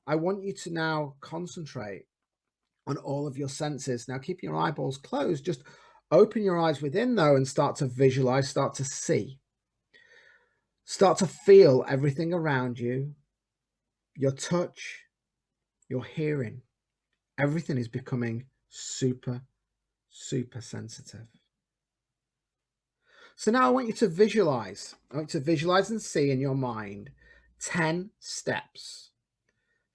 I want you to now concentrate on all of your senses. Now, keeping your eyeballs closed, just open your eyes within though and start to visualize, start to see. Start to feel everything around you, your touch, your hearing. Everything is becoming super, super sensitive. So now I want you to visualize. I want you to visualize and see in your mind 10 steps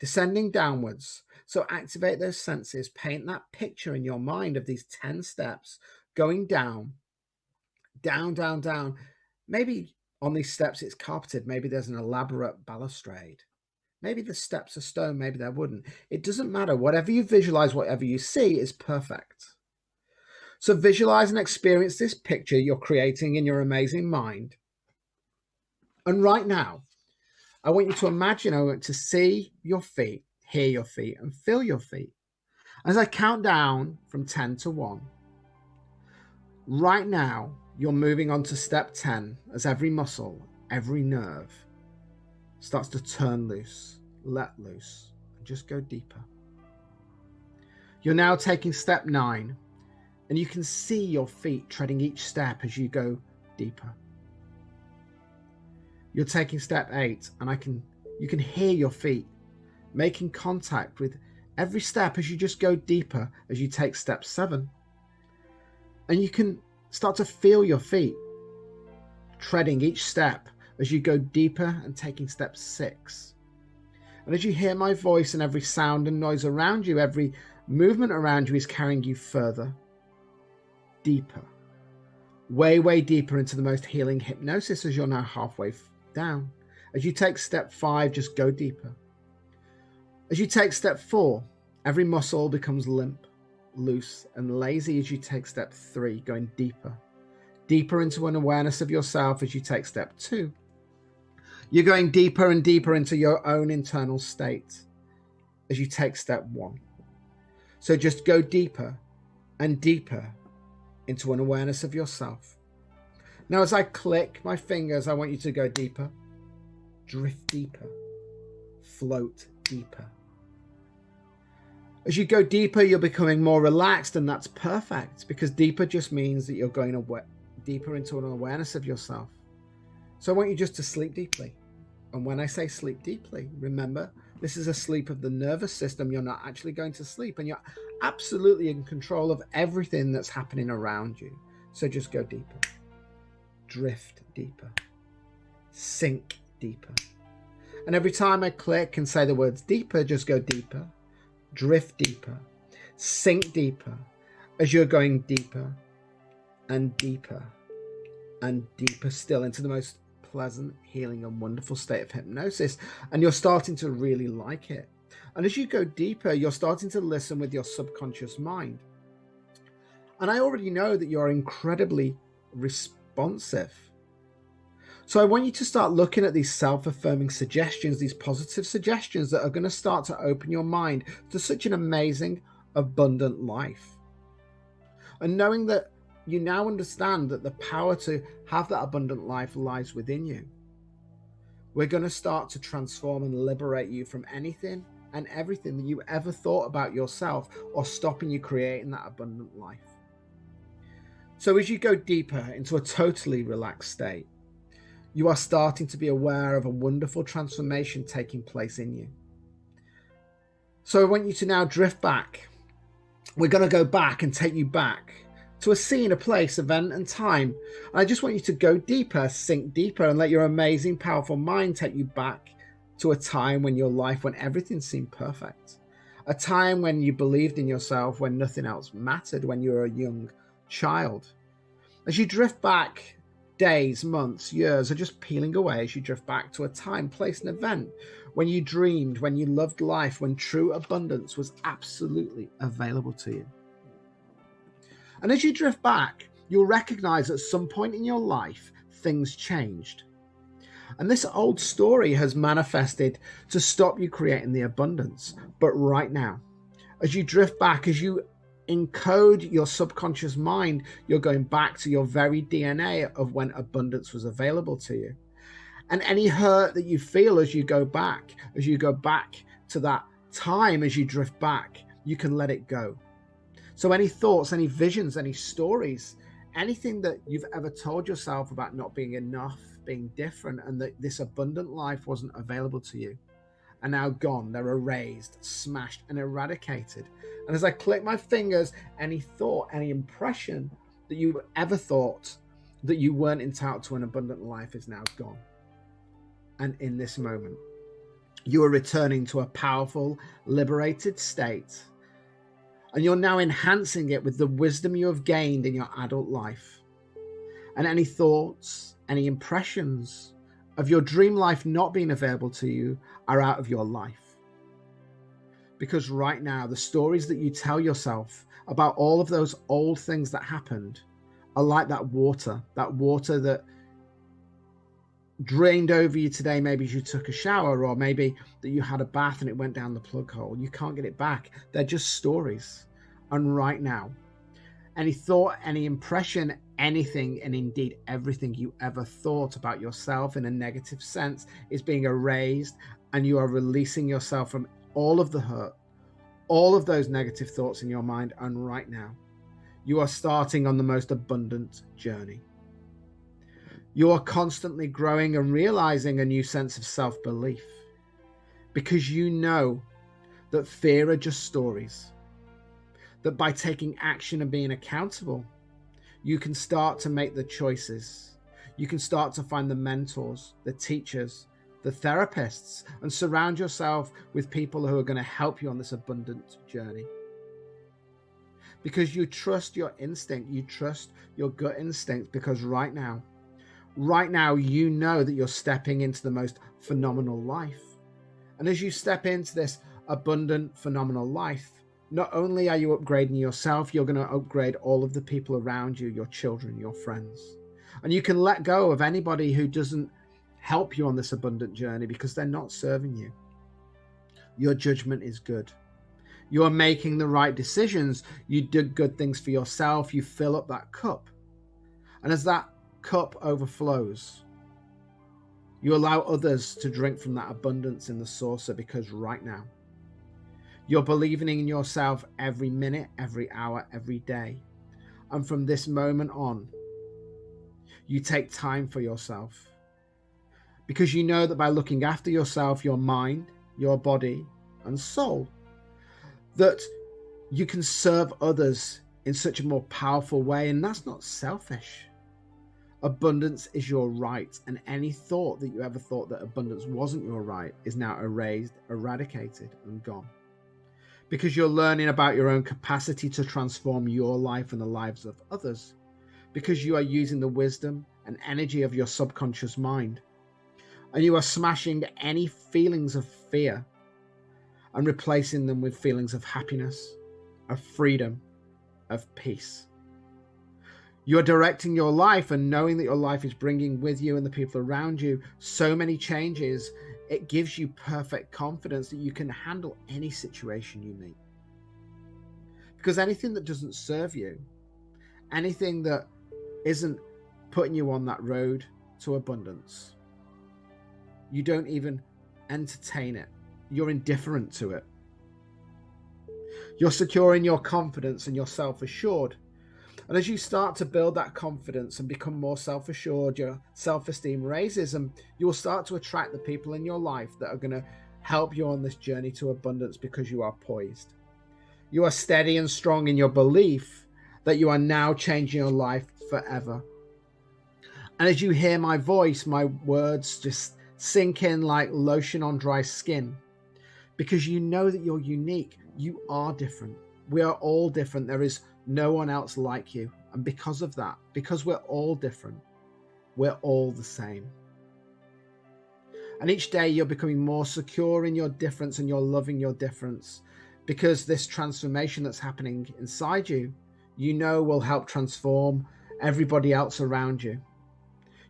descending downwards. So activate those senses, paint that picture in your mind of these 10 steps going down, down, down, down. Maybe on these steps it's carpeted. Maybe there's an elaborate balustrade. Maybe the steps are stone, maybe they're wooden. It doesn't matter. Whatever you visualize, whatever you see is perfect. So visualize and experience this picture you're creating in your amazing mind. And right now, I want you to imagine, I want to see your feet, hear your feet, and feel your feet. As I count down from 10 to 1, right now, you're moving on to step 10 as every muscle, every nerve starts to turn loose, let loose, and just go deeper. You're now taking step 9, and you can see your feet treading each step as you go deeper. You're taking step 8, and you can hear your feet making contact with every step as you just go deeper as you take step 7. And you can start to feel your feet treading each step as you go deeper and taking step 6. And as you hear my voice and every sound and noise around you, every movement around you is carrying you further, deeper, way, way deeper into the most healing hypnosis as you're now halfway down. As you take step 5, just go deeper. As you take step 4, every muscle becomes limp, loose, and lazy as you take step 3, going deeper, deeper into an awareness of yourself as you take step 2. You're going deeper and deeper into your own internal state as you take step 1. So just go deeper and deeper into an awareness of yourself. Now, as I click my fingers, I want you to go deeper, drift deeper, float deeper. As you go deeper, you're becoming more relaxed, and that's perfect, because deeper just means that you're going deeper into an awareness of yourself. So I want you just to sleep deeply. And when I say sleep deeply, remember, this is a sleep of the nervous system. You're not actually going to sleep, and you're absolutely in control of everything that's happening around you. So just go deeper, drift deeper, sink deeper. And every time I click and say the words deeper, just go deeper, drift deeper, sink deeper, as you're going deeper and deeper and deeper still into the most pleasant, healing, and wonderful state of hypnosis, and you're starting to really like it. And as you go deeper, you're starting to listen with your subconscious mind. And I already know that you're incredibly responsive. So I want you to start looking at these self-affirming suggestions, these positive suggestions that are going to start to open your mind to such an amazing, abundant life. And knowing that you now understand that the power to have that abundant life lies within you, we're going to start to transform and liberate you from anything and everything that you ever thought about yourself or stopping you creating that abundant life. So as you go deeper into a totally relaxed state, you are starting to be aware of a wonderful transformation taking place in you. So I want you to now drift back. We're going to go back and take you back to a scene, a place, event, and time. And I just want you to go deeper, sink deeper, and let your amazing, powerful mind take you back to a time when your life, when everything seemed perfect. A time when you believed in yourself, when nothing else mattered, when you were a young child. As you drift back, days, months, years are just peeling away as you drift back to a time, place, and event when you dreamed, when you loved life, when true abundance was absolutely available to you. And as you drift back, you'll recognize at some point in your life, things changed. And this old story has manifested to stop you creating the abundance. But right now, as you drift back, as you encode your subconscious mind, you're going back to your very DNA of when abundance was available to you. And any hurt that you feel as you go back to that time, as you drift back, you can let it go. So any thoughts, any visions, any stories, anything that you've ever told yourself about not being enough, being different, and that this abundant life wasn't available to you, are now gone. They're erased, smashed, and eradicated. And as I click my fingers, any thought, any impression that you ever thought that you weren't entitled to an abundant life is now gone. And in this moment, you are returning to a powerful, liberated state. And you're now enhancing it with the wisdom you have gained in your adult life. And any thoughts, any impressions of your dream life not being available to you are out of your life. Because right now, the stories that you tell yourself about all of those old things that happened are like that water that drained over you today. Maybe you took a shower, or maybe that you had a bath and it went down the plug hole. You can't get it back. They're just stories. And right now, any thought, any impression, anything, and indeed everything you ever thought about yourself in a negative sense is being erased, and you are releasing yourself from all of the hurt, all of those negative thoughts in your mind. And right now, you are starting on the most abundant journey. You are constantly growing and realizing a new sense of self-belief, because you know that fear are just stories, that by taking action and being accountable, you can start to make the choices. You can start to find the mentors, the teachers, the therapists, and surround yourself with people who are going to help you on this abundant journey. Because you trust your instinct, you trust your gut instinct, because right now, you know that you're stepping into the most phenomenal life. And as you step into this abundant, phenomenal life, not only are you upgrading yourself, you're going to upgrade all of the people around you, your children, your friends. And you can let go of anybody who doesn't help you on this abundant journey, because they're not serving you. Your judgment is good. You are making the right decisions. You do good things for yourself. You fill up that cup. And as that cup overflows, you allow others to drink from that abundance in the saucer, because right now, you're believing in yourself every minute, every hour, every day. And from this moment on, you take time for yourself, because you know that by looking after yourself, your mind, your body, and soul, that you can serve others in such a more powerful way. And that's not selfish. Abundance is your right. And any thought that you ever thought that abundance wasn't your right is now erased, eradicated, and gone. Because you're learning about your own capacity to transform your life and the lives of others. Because you are using the wisdom and energy of your subconscious mind. And you are smashing any feelings of fear and replacing them with feelings of happiness, of freedom, of peace. You're directing your life and knowing that your life is bringing with you and the people around you so many changes, it gives you perfect confidence that you can handle any situation you meet. Because anything that doesn't serve you, anything that isn't putting you on that road to abundance, you don't even entertain it. You're indifferent to it. You're secure in your confidence and you're self-assured. And as you start to build that confidence and become more self-assured, your self-esteem raises, and you will start to attract the people in your life that are going to help you on this journey to abundance because you are poised. You are steady and strong in your belief that you are now changing your life forever. And as you hear my voice, my words just sink in like lotion on dry skin, because you know that you're unique. You are different. We are all different. There is no one else like you. And because of that, because we're all different, we're all the same. And each day you're becoming more secure in your difference and you're loving your difference, because this transformation that's happening inside you, you know, will help transform everybody else around you.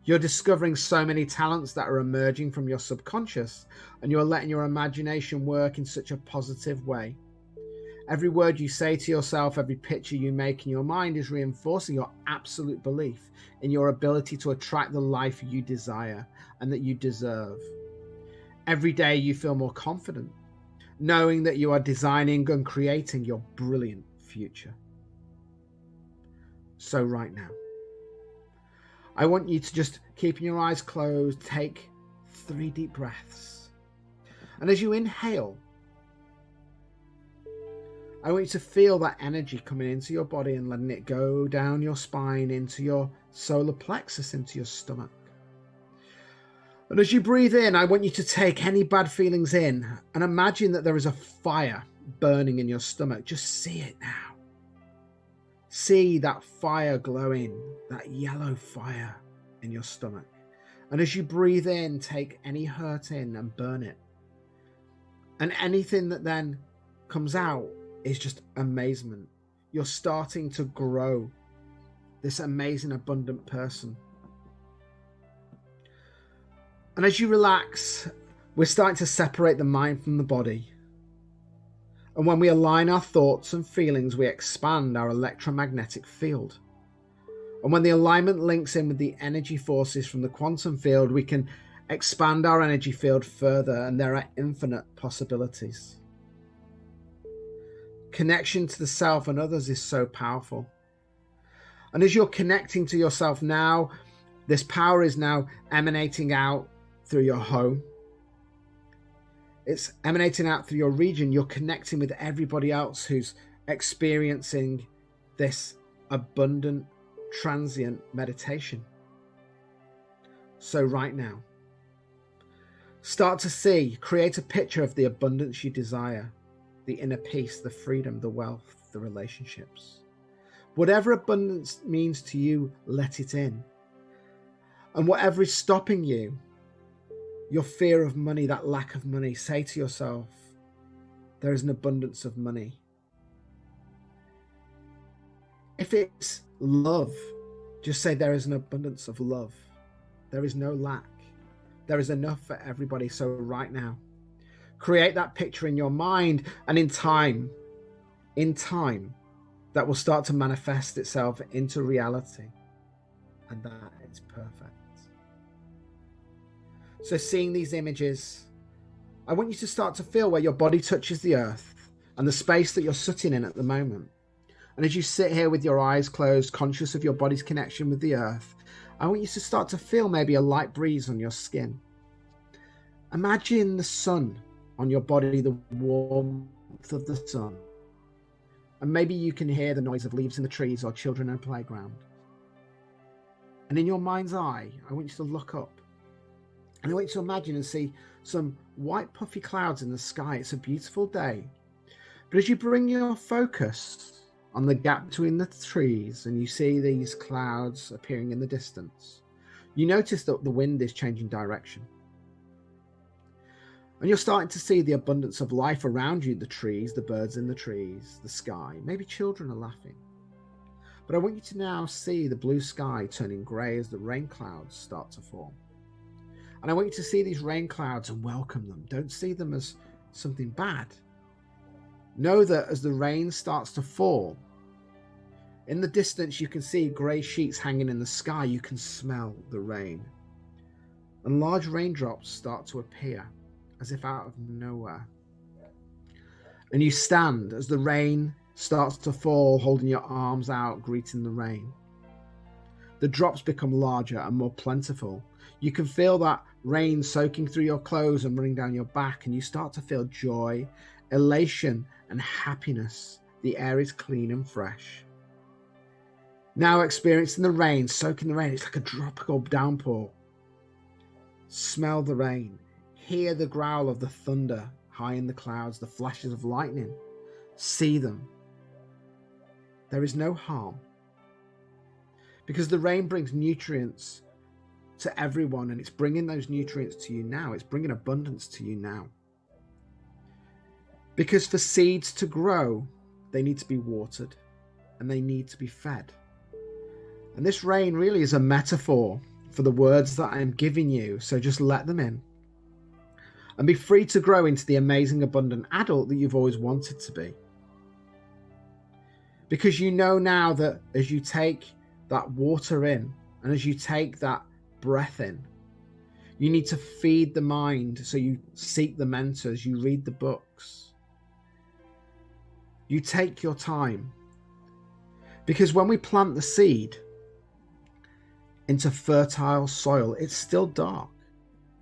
You're discovering so many talents that are emerging from your subconscious, and you're letting your imagination work in such a positive way. Every word you say to yourself, every picture you make in your mind is reinforcing your absolute belief in your ability to attract the life you desire and that you deserve. Every day you feel more confident, knowing that you are designing and creating your brilliant future. So right now, I want you to just keep your eyes closed, take 3 deep breaths. And as you inhale, I want you to feel that energy coming into your body and letting it go down your spine, into your solar plexus, into your stomach. And as you breathe in, I want you to take any bad feelings in and imagine that there is a fire burning in your stomach. Just see it now. See that fire glowing, that yellow fire in your stomach. And as you breathe in, take any hurt in and burn it. And anything that then comes out is just amazement. You're starting to grow this amazing, abundant person. And as you relax, we're starting to separate the mind from the body. And when we align our thoughts and feelings, we expand our electromagnetic field. And when the alignment links in with the energy forces from the quantum field, we can expand our energy field further, and there are infinite possibilities. Connection to the self and others is so powerful. And as you're connecting to yourself now, this power is now emanating out through your home. It's emanating out through your region. You're connecting with everybody else who's experiencing this abundant, transient meditation. So right now, start to create a picture of the abundance you desire, the inner peace, the freedom, the wealth, the relationships. Whatever abundance means to you, let it in. And whatever is stopping you, your fear of money, that lack of money, say to yourself, there is an abundance of money. If it's love, just say there is an abundance of love. There is no lack. There is enough for everybody. So right now, create that picture in your mind, and in time, that will start to manifest itself into reality. And that is perfect. So seeing these images, I want you to start to feel where your body touches the earth and the space that you're sitting in at the moment. And as you sit here with your eyes closed, conscious of your body's connection with the earth, I want you to start to feel maybe a light breeze on your skin. Imagine the sun on your body, the warmth of the sun. And maybe you can hear the noise of leaves in the trees or children in a playground. And in your mind's eye, I want you to look up. And I want you to imagine and see some white puffy clouds in the sky. It's a beautiful day. But as you bring your focus on the gap between the trees and you see these clouds appearing in the distance, You notice that the wind is changing direction. And you're starting to see the abundance of life around you, the trees, the birds in the trees, the sky. Maybe children are laughing. But I want you to now see the blue sky turning grey as the rain clouds start to form. And I want you to see these rain clouds and welcome them. Don't see them as something bad. Know that as the rain starts to fall, in the distance you can see grey sheets hanging in the sky. You can smell the rain. And large raindrops start to appear as if out of nowhere. And you stand as the rain starts to fall, holding your arms out, greeting the rain. The drops become larger and more plentiful. You can feel that rain soaking through your clothes and running down your back, and you start to feel joy, elation, and happiness. The air is clean and fresh. Now experiencing the rain, soaking the rain, it's like a tropical downpour. Smell the rain. Hear the growl of the thunder high in the clouds, the flashes of lightning. See them. There is no harm, because the rain brings nutrients to everyone, and it's bringing those nutrients to you now. It's bringing abundance to you now. Because for seeds to grow, they need to be watered and they need to be fed. And this rain really is a metaphor for the words that I am giving you. So just let them in and be free to grow into the amazing, abundant adult that you've always wanted to be. Because you know now that as you take that water in and as you take that breath in, you need to feed the mind. So you seek the mentors, you read the books, you take your time. Because when we plant the seed into fertile soil, it's still dark.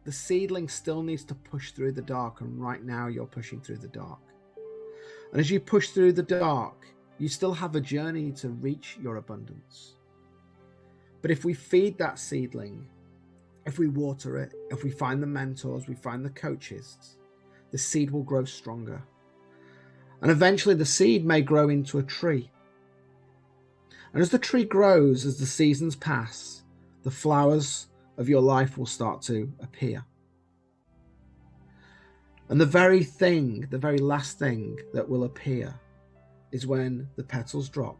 The seedling still needs to push through the dark, and right now you're pushing through the dark. And as you push through the dark, you still have a journey to reach your abundance. But if we feed that seedling, if we water it, if we find the mentors, we find the coaches, the seed will grow stronger. And eventually the seed may grow into a tree. And as the tree grows, as the seasons pass, the flowers of your life will start to appear. And the very last thing that will appear is when the petals drop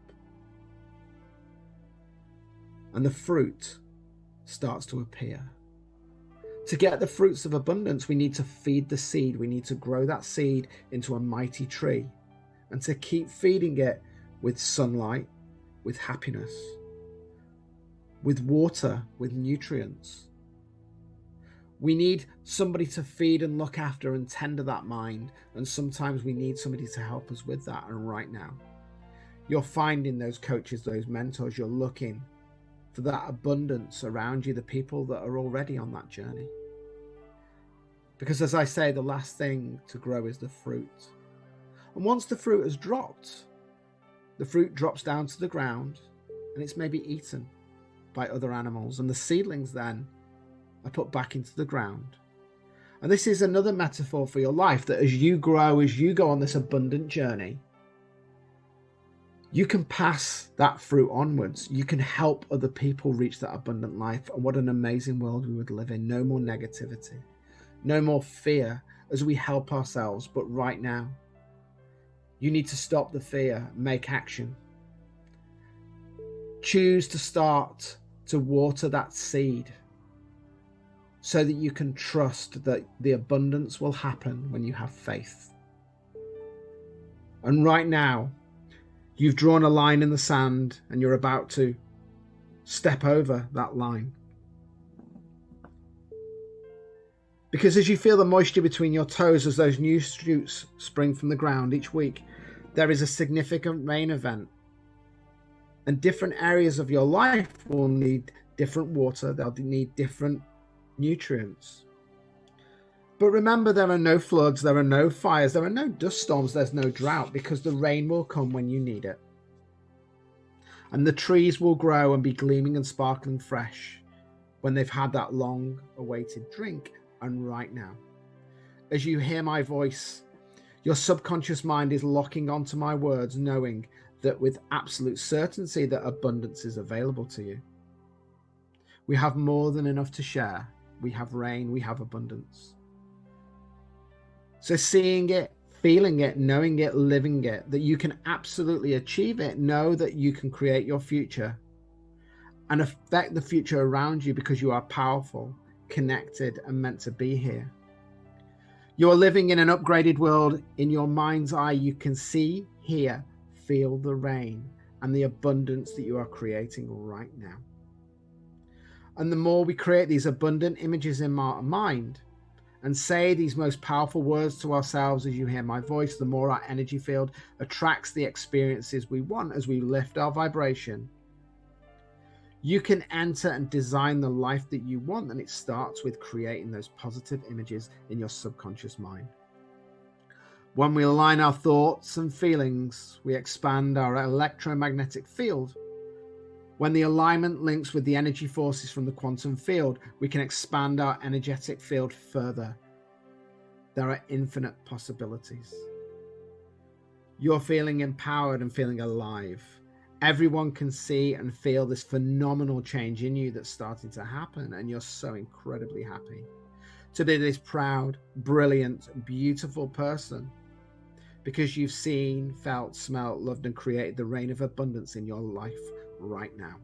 and the fruit starts to appear. To get the fruits of abundance, we need to feed the seed. We need to grow that seed into a mighty tree, and to keep feeding it with sunlight, with happiness, with water, with nutrients. We need somebody to feed and look after and tend to that mind. And sometimes we need somebody to help us with that. And right now, you're finding those coaches, those mentors. You're looking for that abundance around you, the people that are already on that journey. Because as I say, the last thing to grow is the fruit. And once the fruit has dropped, the fruit drops down to the ground and it's maybe eaten by other animals. And the seedlings then are put back into the ground. And this is another metaphor for your life, that as you grow, as you go on this abundant journey, you can pass that fruit onwards. You can help other people reach that abundant life. And what an amazing world we would live in. No more negativity, no more fear as we help ourselves. But right now, you need to stop the fear, make action. Choose to start to water that seed so that you can trust that the abundance will happen when you have faith. And right now, you've drawn a line in the sand and you're about to step over that line. Because as you feel the moisture between your toes as those new shoots spring from the ground each week, there is a significant rain event. And different areas of your life will need different water. They'll need different nutrients. But remember, there are no floods, there are no fires, there are no dust storms, there's no drought, because the rain will come when you need it. And the trees will grow and be gleaming and sparkling fresh when they've had that long awaited drink. And right now, as you hear my voice, your subconscious mind is locking onto my words, knowing that with absolute certainty that abundance is available to you. We have more than enough to share. We have rain, we have abundance. So seeing it, feeling it, knowing it, living it, that you can absolutely achieve it, know that you can create your future and affect the future around you because you are powerful, connected, and meant to be here. You're living in an upgraded world. In your mind's eye, you can see, hear, feel the rain and the abundance that you are creating right now. And the more we create these abundant images in our mind and say these most powerful words to ourselves as you hear my voice, the more our energy field attracts the experiences we want as we lift our vibration. You can enter and design the life that you want, and it starts with creating those positive images in your subconscious mind. When we align our thoughts and feelings, we expand our electromagnetic field. When the alignment links with the energy forces from the quantum field, we can expand our energetic field further. There are infinite possibilities. You're feeling empowered and feeling alive. Everyone can see and feel this phenomenal change in you that's starting to happen, and you're so incredibly happy to be this proud, brilliant, beautiful person because you've seen, felt, smelled, loved, and created the rain of abundance in your life right now.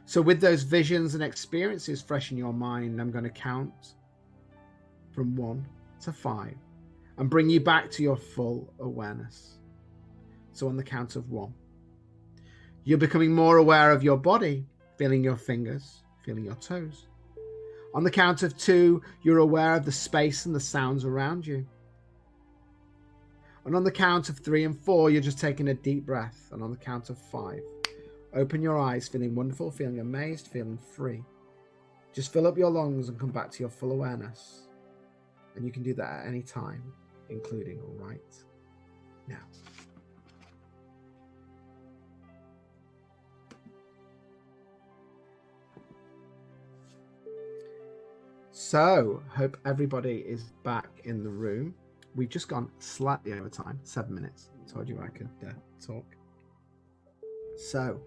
So with those visions and experiences fresh in your mind, I'm going to count from 1 to 5 and bring you back to your full awareness. So on the count of 1, you're becoming more aware of your body, feeling your fingers, feeling your toes. On the count of 2, you're aware of the space and the sounds around you. And on the count of 3 and 4, you're just taking a deep breath. And on the count of 5, open your eyes, feeling wonderful, feeling amazed, feeling free. Just fill up your lungs and come back to your full awareness. And you can do that at any time, including right now. So, hope everybody is back in the room. We've just gone slightly over time, 7 minutes. I told you I could talk. So,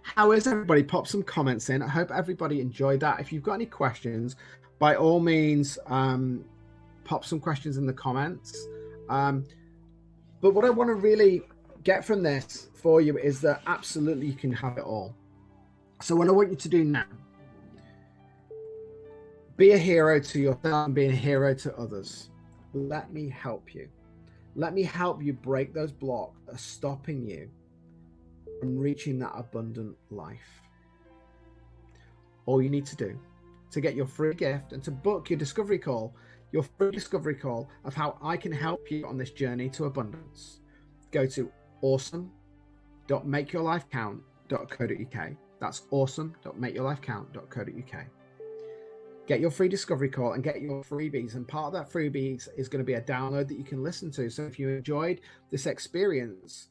how is everybody? Pop some comments in. I hope everybody enjoyed that. If you've got any questions, by all means, pop some questions in the comments. But what I want to really get from this for you is that absolutely you can have it all. So what I want you to do now, be a hero to yourself and be a hero to others. Let me help you. Let me help you break those blocks that are stopping you from reaching that abundant life. All you need to do to get your free gift and to book your discovery call, your free discovery call of how I can help you on this journey to abundance, go to awesome.makeyourlifecount.co.uk. That's awesome.makeyourlifecount.co.uk. Get your free discovery call and get your freebies. And part of that freebies is going to be a download that you can listen to. So if you enjoyed this experience,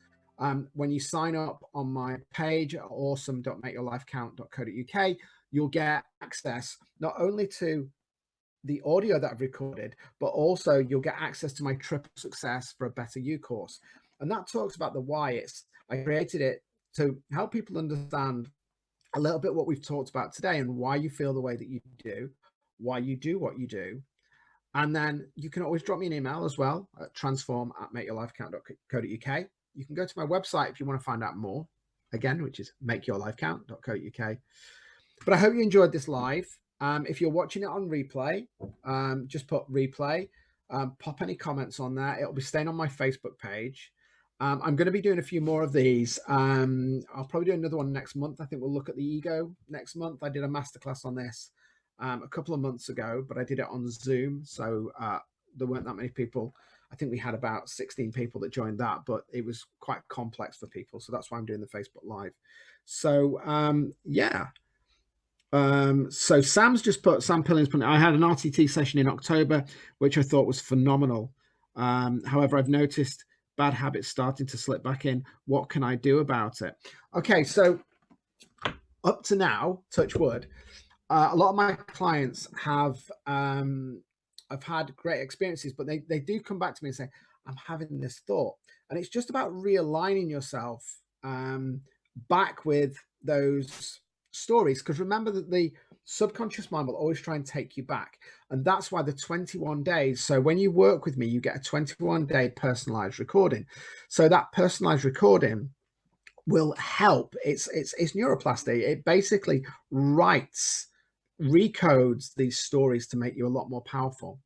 when you sign up on my page at awesome.makeyourlifecount.co.uk, you'll get access not only to the audio that I've recorded, but also you'll get access to my Triple Success for a Better You course. And that talks about the why. I created it to help people understand a little bit what we've talked about today and why you feel the way that you do, why you do what you do. And then you can always drop me an email as well at transform@makeyourlifecount.co.uk. You can go to my website if you want to find out more, again, which is makeyourlifecount.co.uk. But I hope you enjoyed this live. If you're watching it on replay, just put replay, pop any comments on that. It'll be staying on my Facebook page. I'm going to be doing a few more of these. I'll probably do another one next month. I think we'll look at the ego next month. I did a masterclass on this a couple of months ago, but I did it on Zoom. So there weren't that many people. I think we had about 16 people that joined that, but it was quite complex for people. So that's why I'm doing the Facebook Live. So yeah. So Sam's just put, Sam Pillings put, I had an RTT session in October, which I thought was phenomenal. However, I've noticed bad habits starting to slip back in. What can I do about it? Okay, so up to now, touch wood, a lot of my clients have I've had great experiences, but they do come back to me and say, I'm having this thought. And it's just about realigning yourself back with those stories, because remember that the subconscious mind will always try and take you back. And that's why the 21 days. So when you work with me, you get a 21-day personalized recording. So that personalized recording will help. It's neuroplasty. It basically recodes these stories to make you a lot more powerful.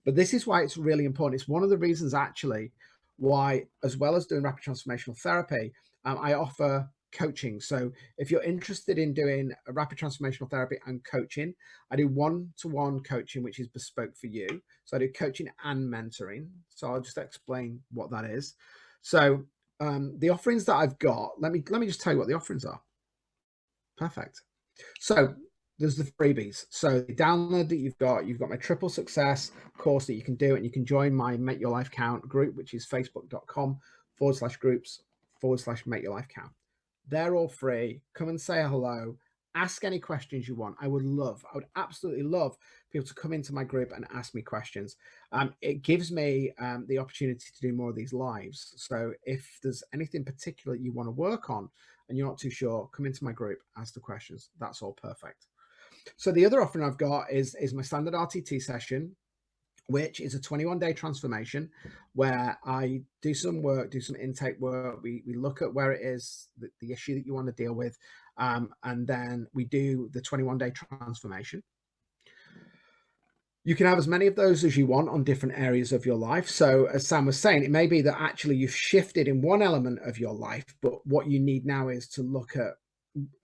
But this is why it's really important. It's one of the reasons, actually, why, as well as doing rapid transformational therapy, I offer coaching. So if you're interested in doing a rapid transformational therapy and coaching, I do one-to-one coaching, which is bespoke for you. So I do coaching and mentoring. So I'll just explain what that is. So the offerings that I've got, let me just tell you what the offerings are. Perfect. So there's the freebies. So the download that you've got my triple success course that you can do, and you can join my Make Your Life Count group, which is facebook.com/groups/Make Your Life Count. They're all free. Come and say hello. Ask any questions you want. I would absolutely love people to come into my group and ask me questions. It gives me the opportunity to do more of these lives. So if there's anything particular you want to work on and you're not too sure, come into my group, ask the questions. That's all perfect. So the other offering I've got is my standard RTT session, which is a 21-day transformation where I do some work, do some intake work. We look at where it is, the issue that you want to deal with, and then we do the 21-day transformation. You can have as many of those as you want on different areas of your life. So as Sam was saying, it may be that actually you've shifted in one element of your life, but what you need now is to look at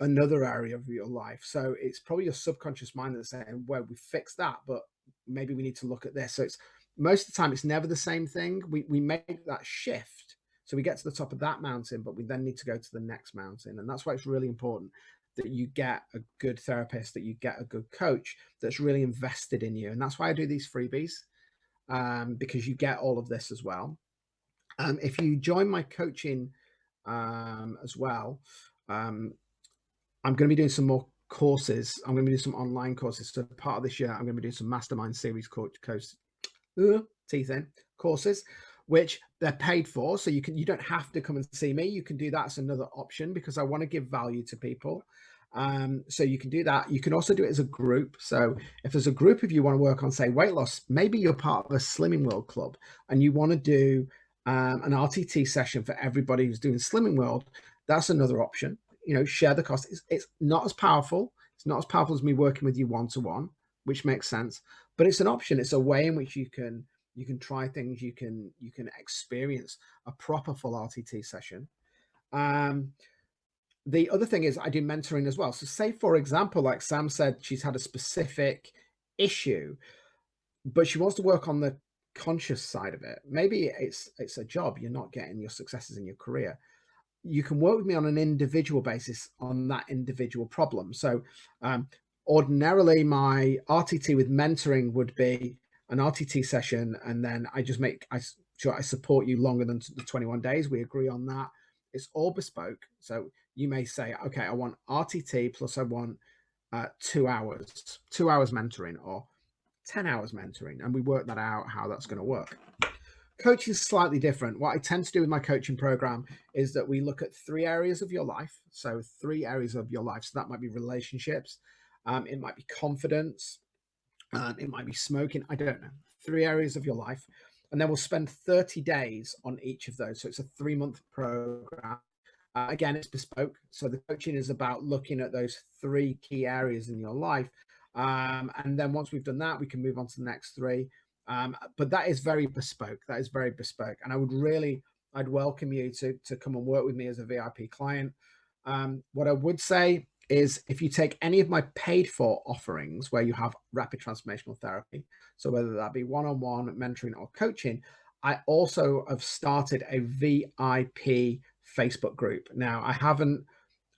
another area of your life. So it's probably your subconscious mind that's saying, well, we fixed that, but maybe we need to look at this. So it's most of the time, it's never the same thing. We make that shift. So we get to the top of that mountain, but we then need to go to the next mountain. And that's why it's really important that you get a good therapist, that you get a good coach that's really invested in you. And that's why I do these freebies, because you get all of this as well. If you join my coaching as well, I'm going to be doing some more courses. I'm going to be doing some online courses. So part of this year, I'm going to be doing some mastermind series courses, which they're paid for. So you don't have to come and see me. You can do that as another option, because I want to give value to people. So you can do that. You can also do it as a group. So if there's a group of you want to work on, say, weight loss, maybe you're part of a Slimming World club and you want to do an RTT session for everybody who's doing Slimming World, that's another option. Share the cost. It's not as powerful. It's not as powerful as me working with you one-to-one, which makes sense, but it's an option. It's a way in which you can try things. You can experience a proper full RTT session. The other thing is I do mentoring as well. So say, for example, like Sam said, she's had a specific issue, but she wants to work on the conscious side of it. Maybe it's a job. You're not getting your successes in your career. You can work with me on an individual basis on that individual problem. So ordinarily my RTT with mentoring would be an RTT session, and then I support you longer than the 21 days. We agree on that. It's all bespoke. So you may say, okay, I want RTT plus I want 2 hours mentoring, or 10 hours mentoring, and we work that out, how that's going to work. Coaching is slightly different. What I tend to do with my coaching program is that we look at 3 areas of your life. So 3 areas of your life. So that might be relationships. It might be confidence. It might be smoking. I don't know. 3 areas of your life. And then we'll spend 30 days on each of those. So it's a 3-month program. Again, it's bespoke. So the coaching is about looking at those 3 key areas in your life. And then once we've done that, we can move on to the next 3. But that is very bespoke. That is very bespoke. And I'd welcome you to come and work with me as a VIP client. What I would say is, if you take any of my paid for offerings where you have rapid transformational therapy, so whether that be one-on-one mentoring or coaching, I also have started a VIP Facebook group. Now, I haven't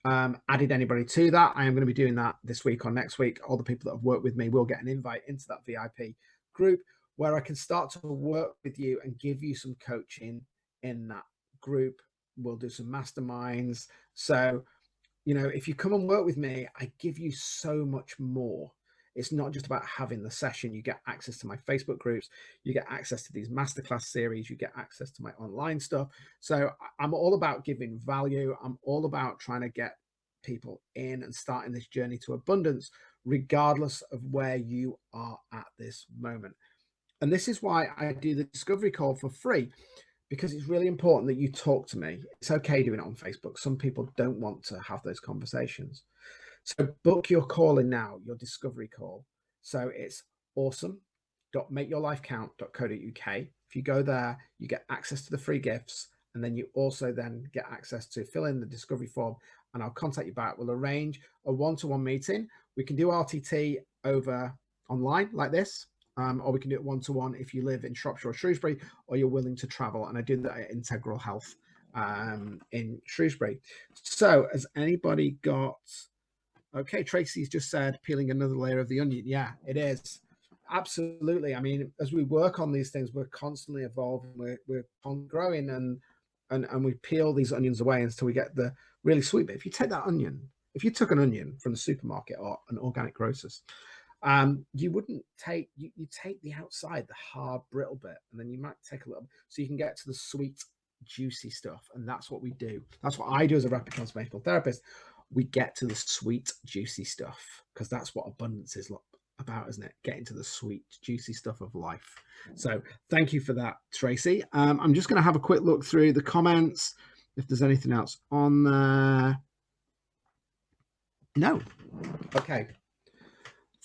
added anybody to that. I am going to be doing that this week or next week. All the people that have worked with me will get an invite into that VIP group, where I can start to work with you and give you some coaching in that group. We'll do some masterminds. So, if you come and work with me, I give you so much more. It's not just about having the session. You get access to my Facebook groups. You get access to these masterclass series. You get access to my online stuff. So I'm all about giving value. I'm all about trying to get people in and starting this journey to abundance, regardless of where you are at this moment. And this is why I do the discovery call for free, because it's really important that you talk to me. It's okay doing it on Facebook. Some people don't want to have those conversations. So book your call in now, your discovery call. So it's awesome.makeyourlifecount.co.uk. If you go there, you get access to the free gifts, and then you also then get access to fill in the discovery form, and I'll contact you back. We'll arrange a one-to-one meeting. We can do RTT over online like this, or we can do it one-to-one if you live in Shropshire or Shrewsbury, or you're willing to travel. And I do that at Integral Health in Shrewsbury. So has anybody got... Okay, Tracy's just said peeling another layer of the onion. Yeah, it is. Absolutely. I mean, as we work on these things, we're constantly evolving, we're growing, and we peel these onions away until we get the really sweet bit. If you take that onion, if you took an onion from the supermarket or an organic grocer's, you wouldn't take, you take the outside, the hard, brittle bit, and then you might take a little, so you can get to the sweet, juicy stuff. And that's what we do. That's what I do as a rapid transformational therapist. We get to the sweet, juicy stuff, because that's what abundance is about, isn't it? Getting to the sweet, juicy stuff of life. So thank you for that, Tracy. I'm just going to have a quick look through the comments, if there's anything else on there. No. Okay.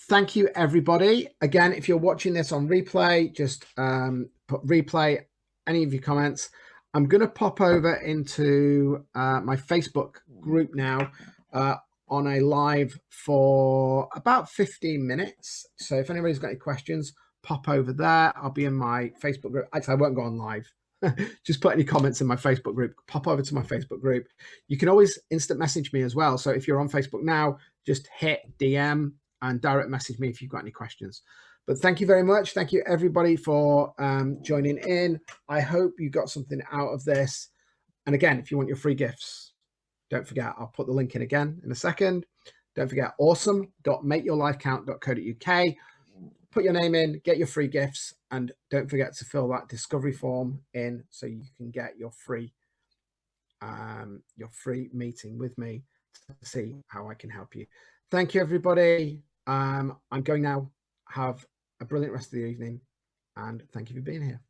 Thank you, everybody. Again, if you're watching this on replay, just put replay, any of your comments. I'm going to pop over into my Facebook group now on a live for about 15 minutes. So if anybody's got any questions, pop over there. I'll be in my Facebook group. Actually, I won't go on live. Just put any comments in my Facebook group. Pop over to my Facebook group. You can always instant message me as well. So if you're on Facebook now, just hit DM and direct message me if you've got any questions. But thank you very much. Thank you, everybody, for joining in. I hope you got something out of this. And again, if you want your free gifts, don't forget, I'll put the link in again in a second. Don't forget, awesome.makeyourlifecount.co.uk. Put your name in, get your free gifts, and don't forget to fill that discovery form in so you can get your free meeting with me to see how I can help you. Thank you, everybody. I'm going now. Have a brilliant rest of the evening, and thank you for being here.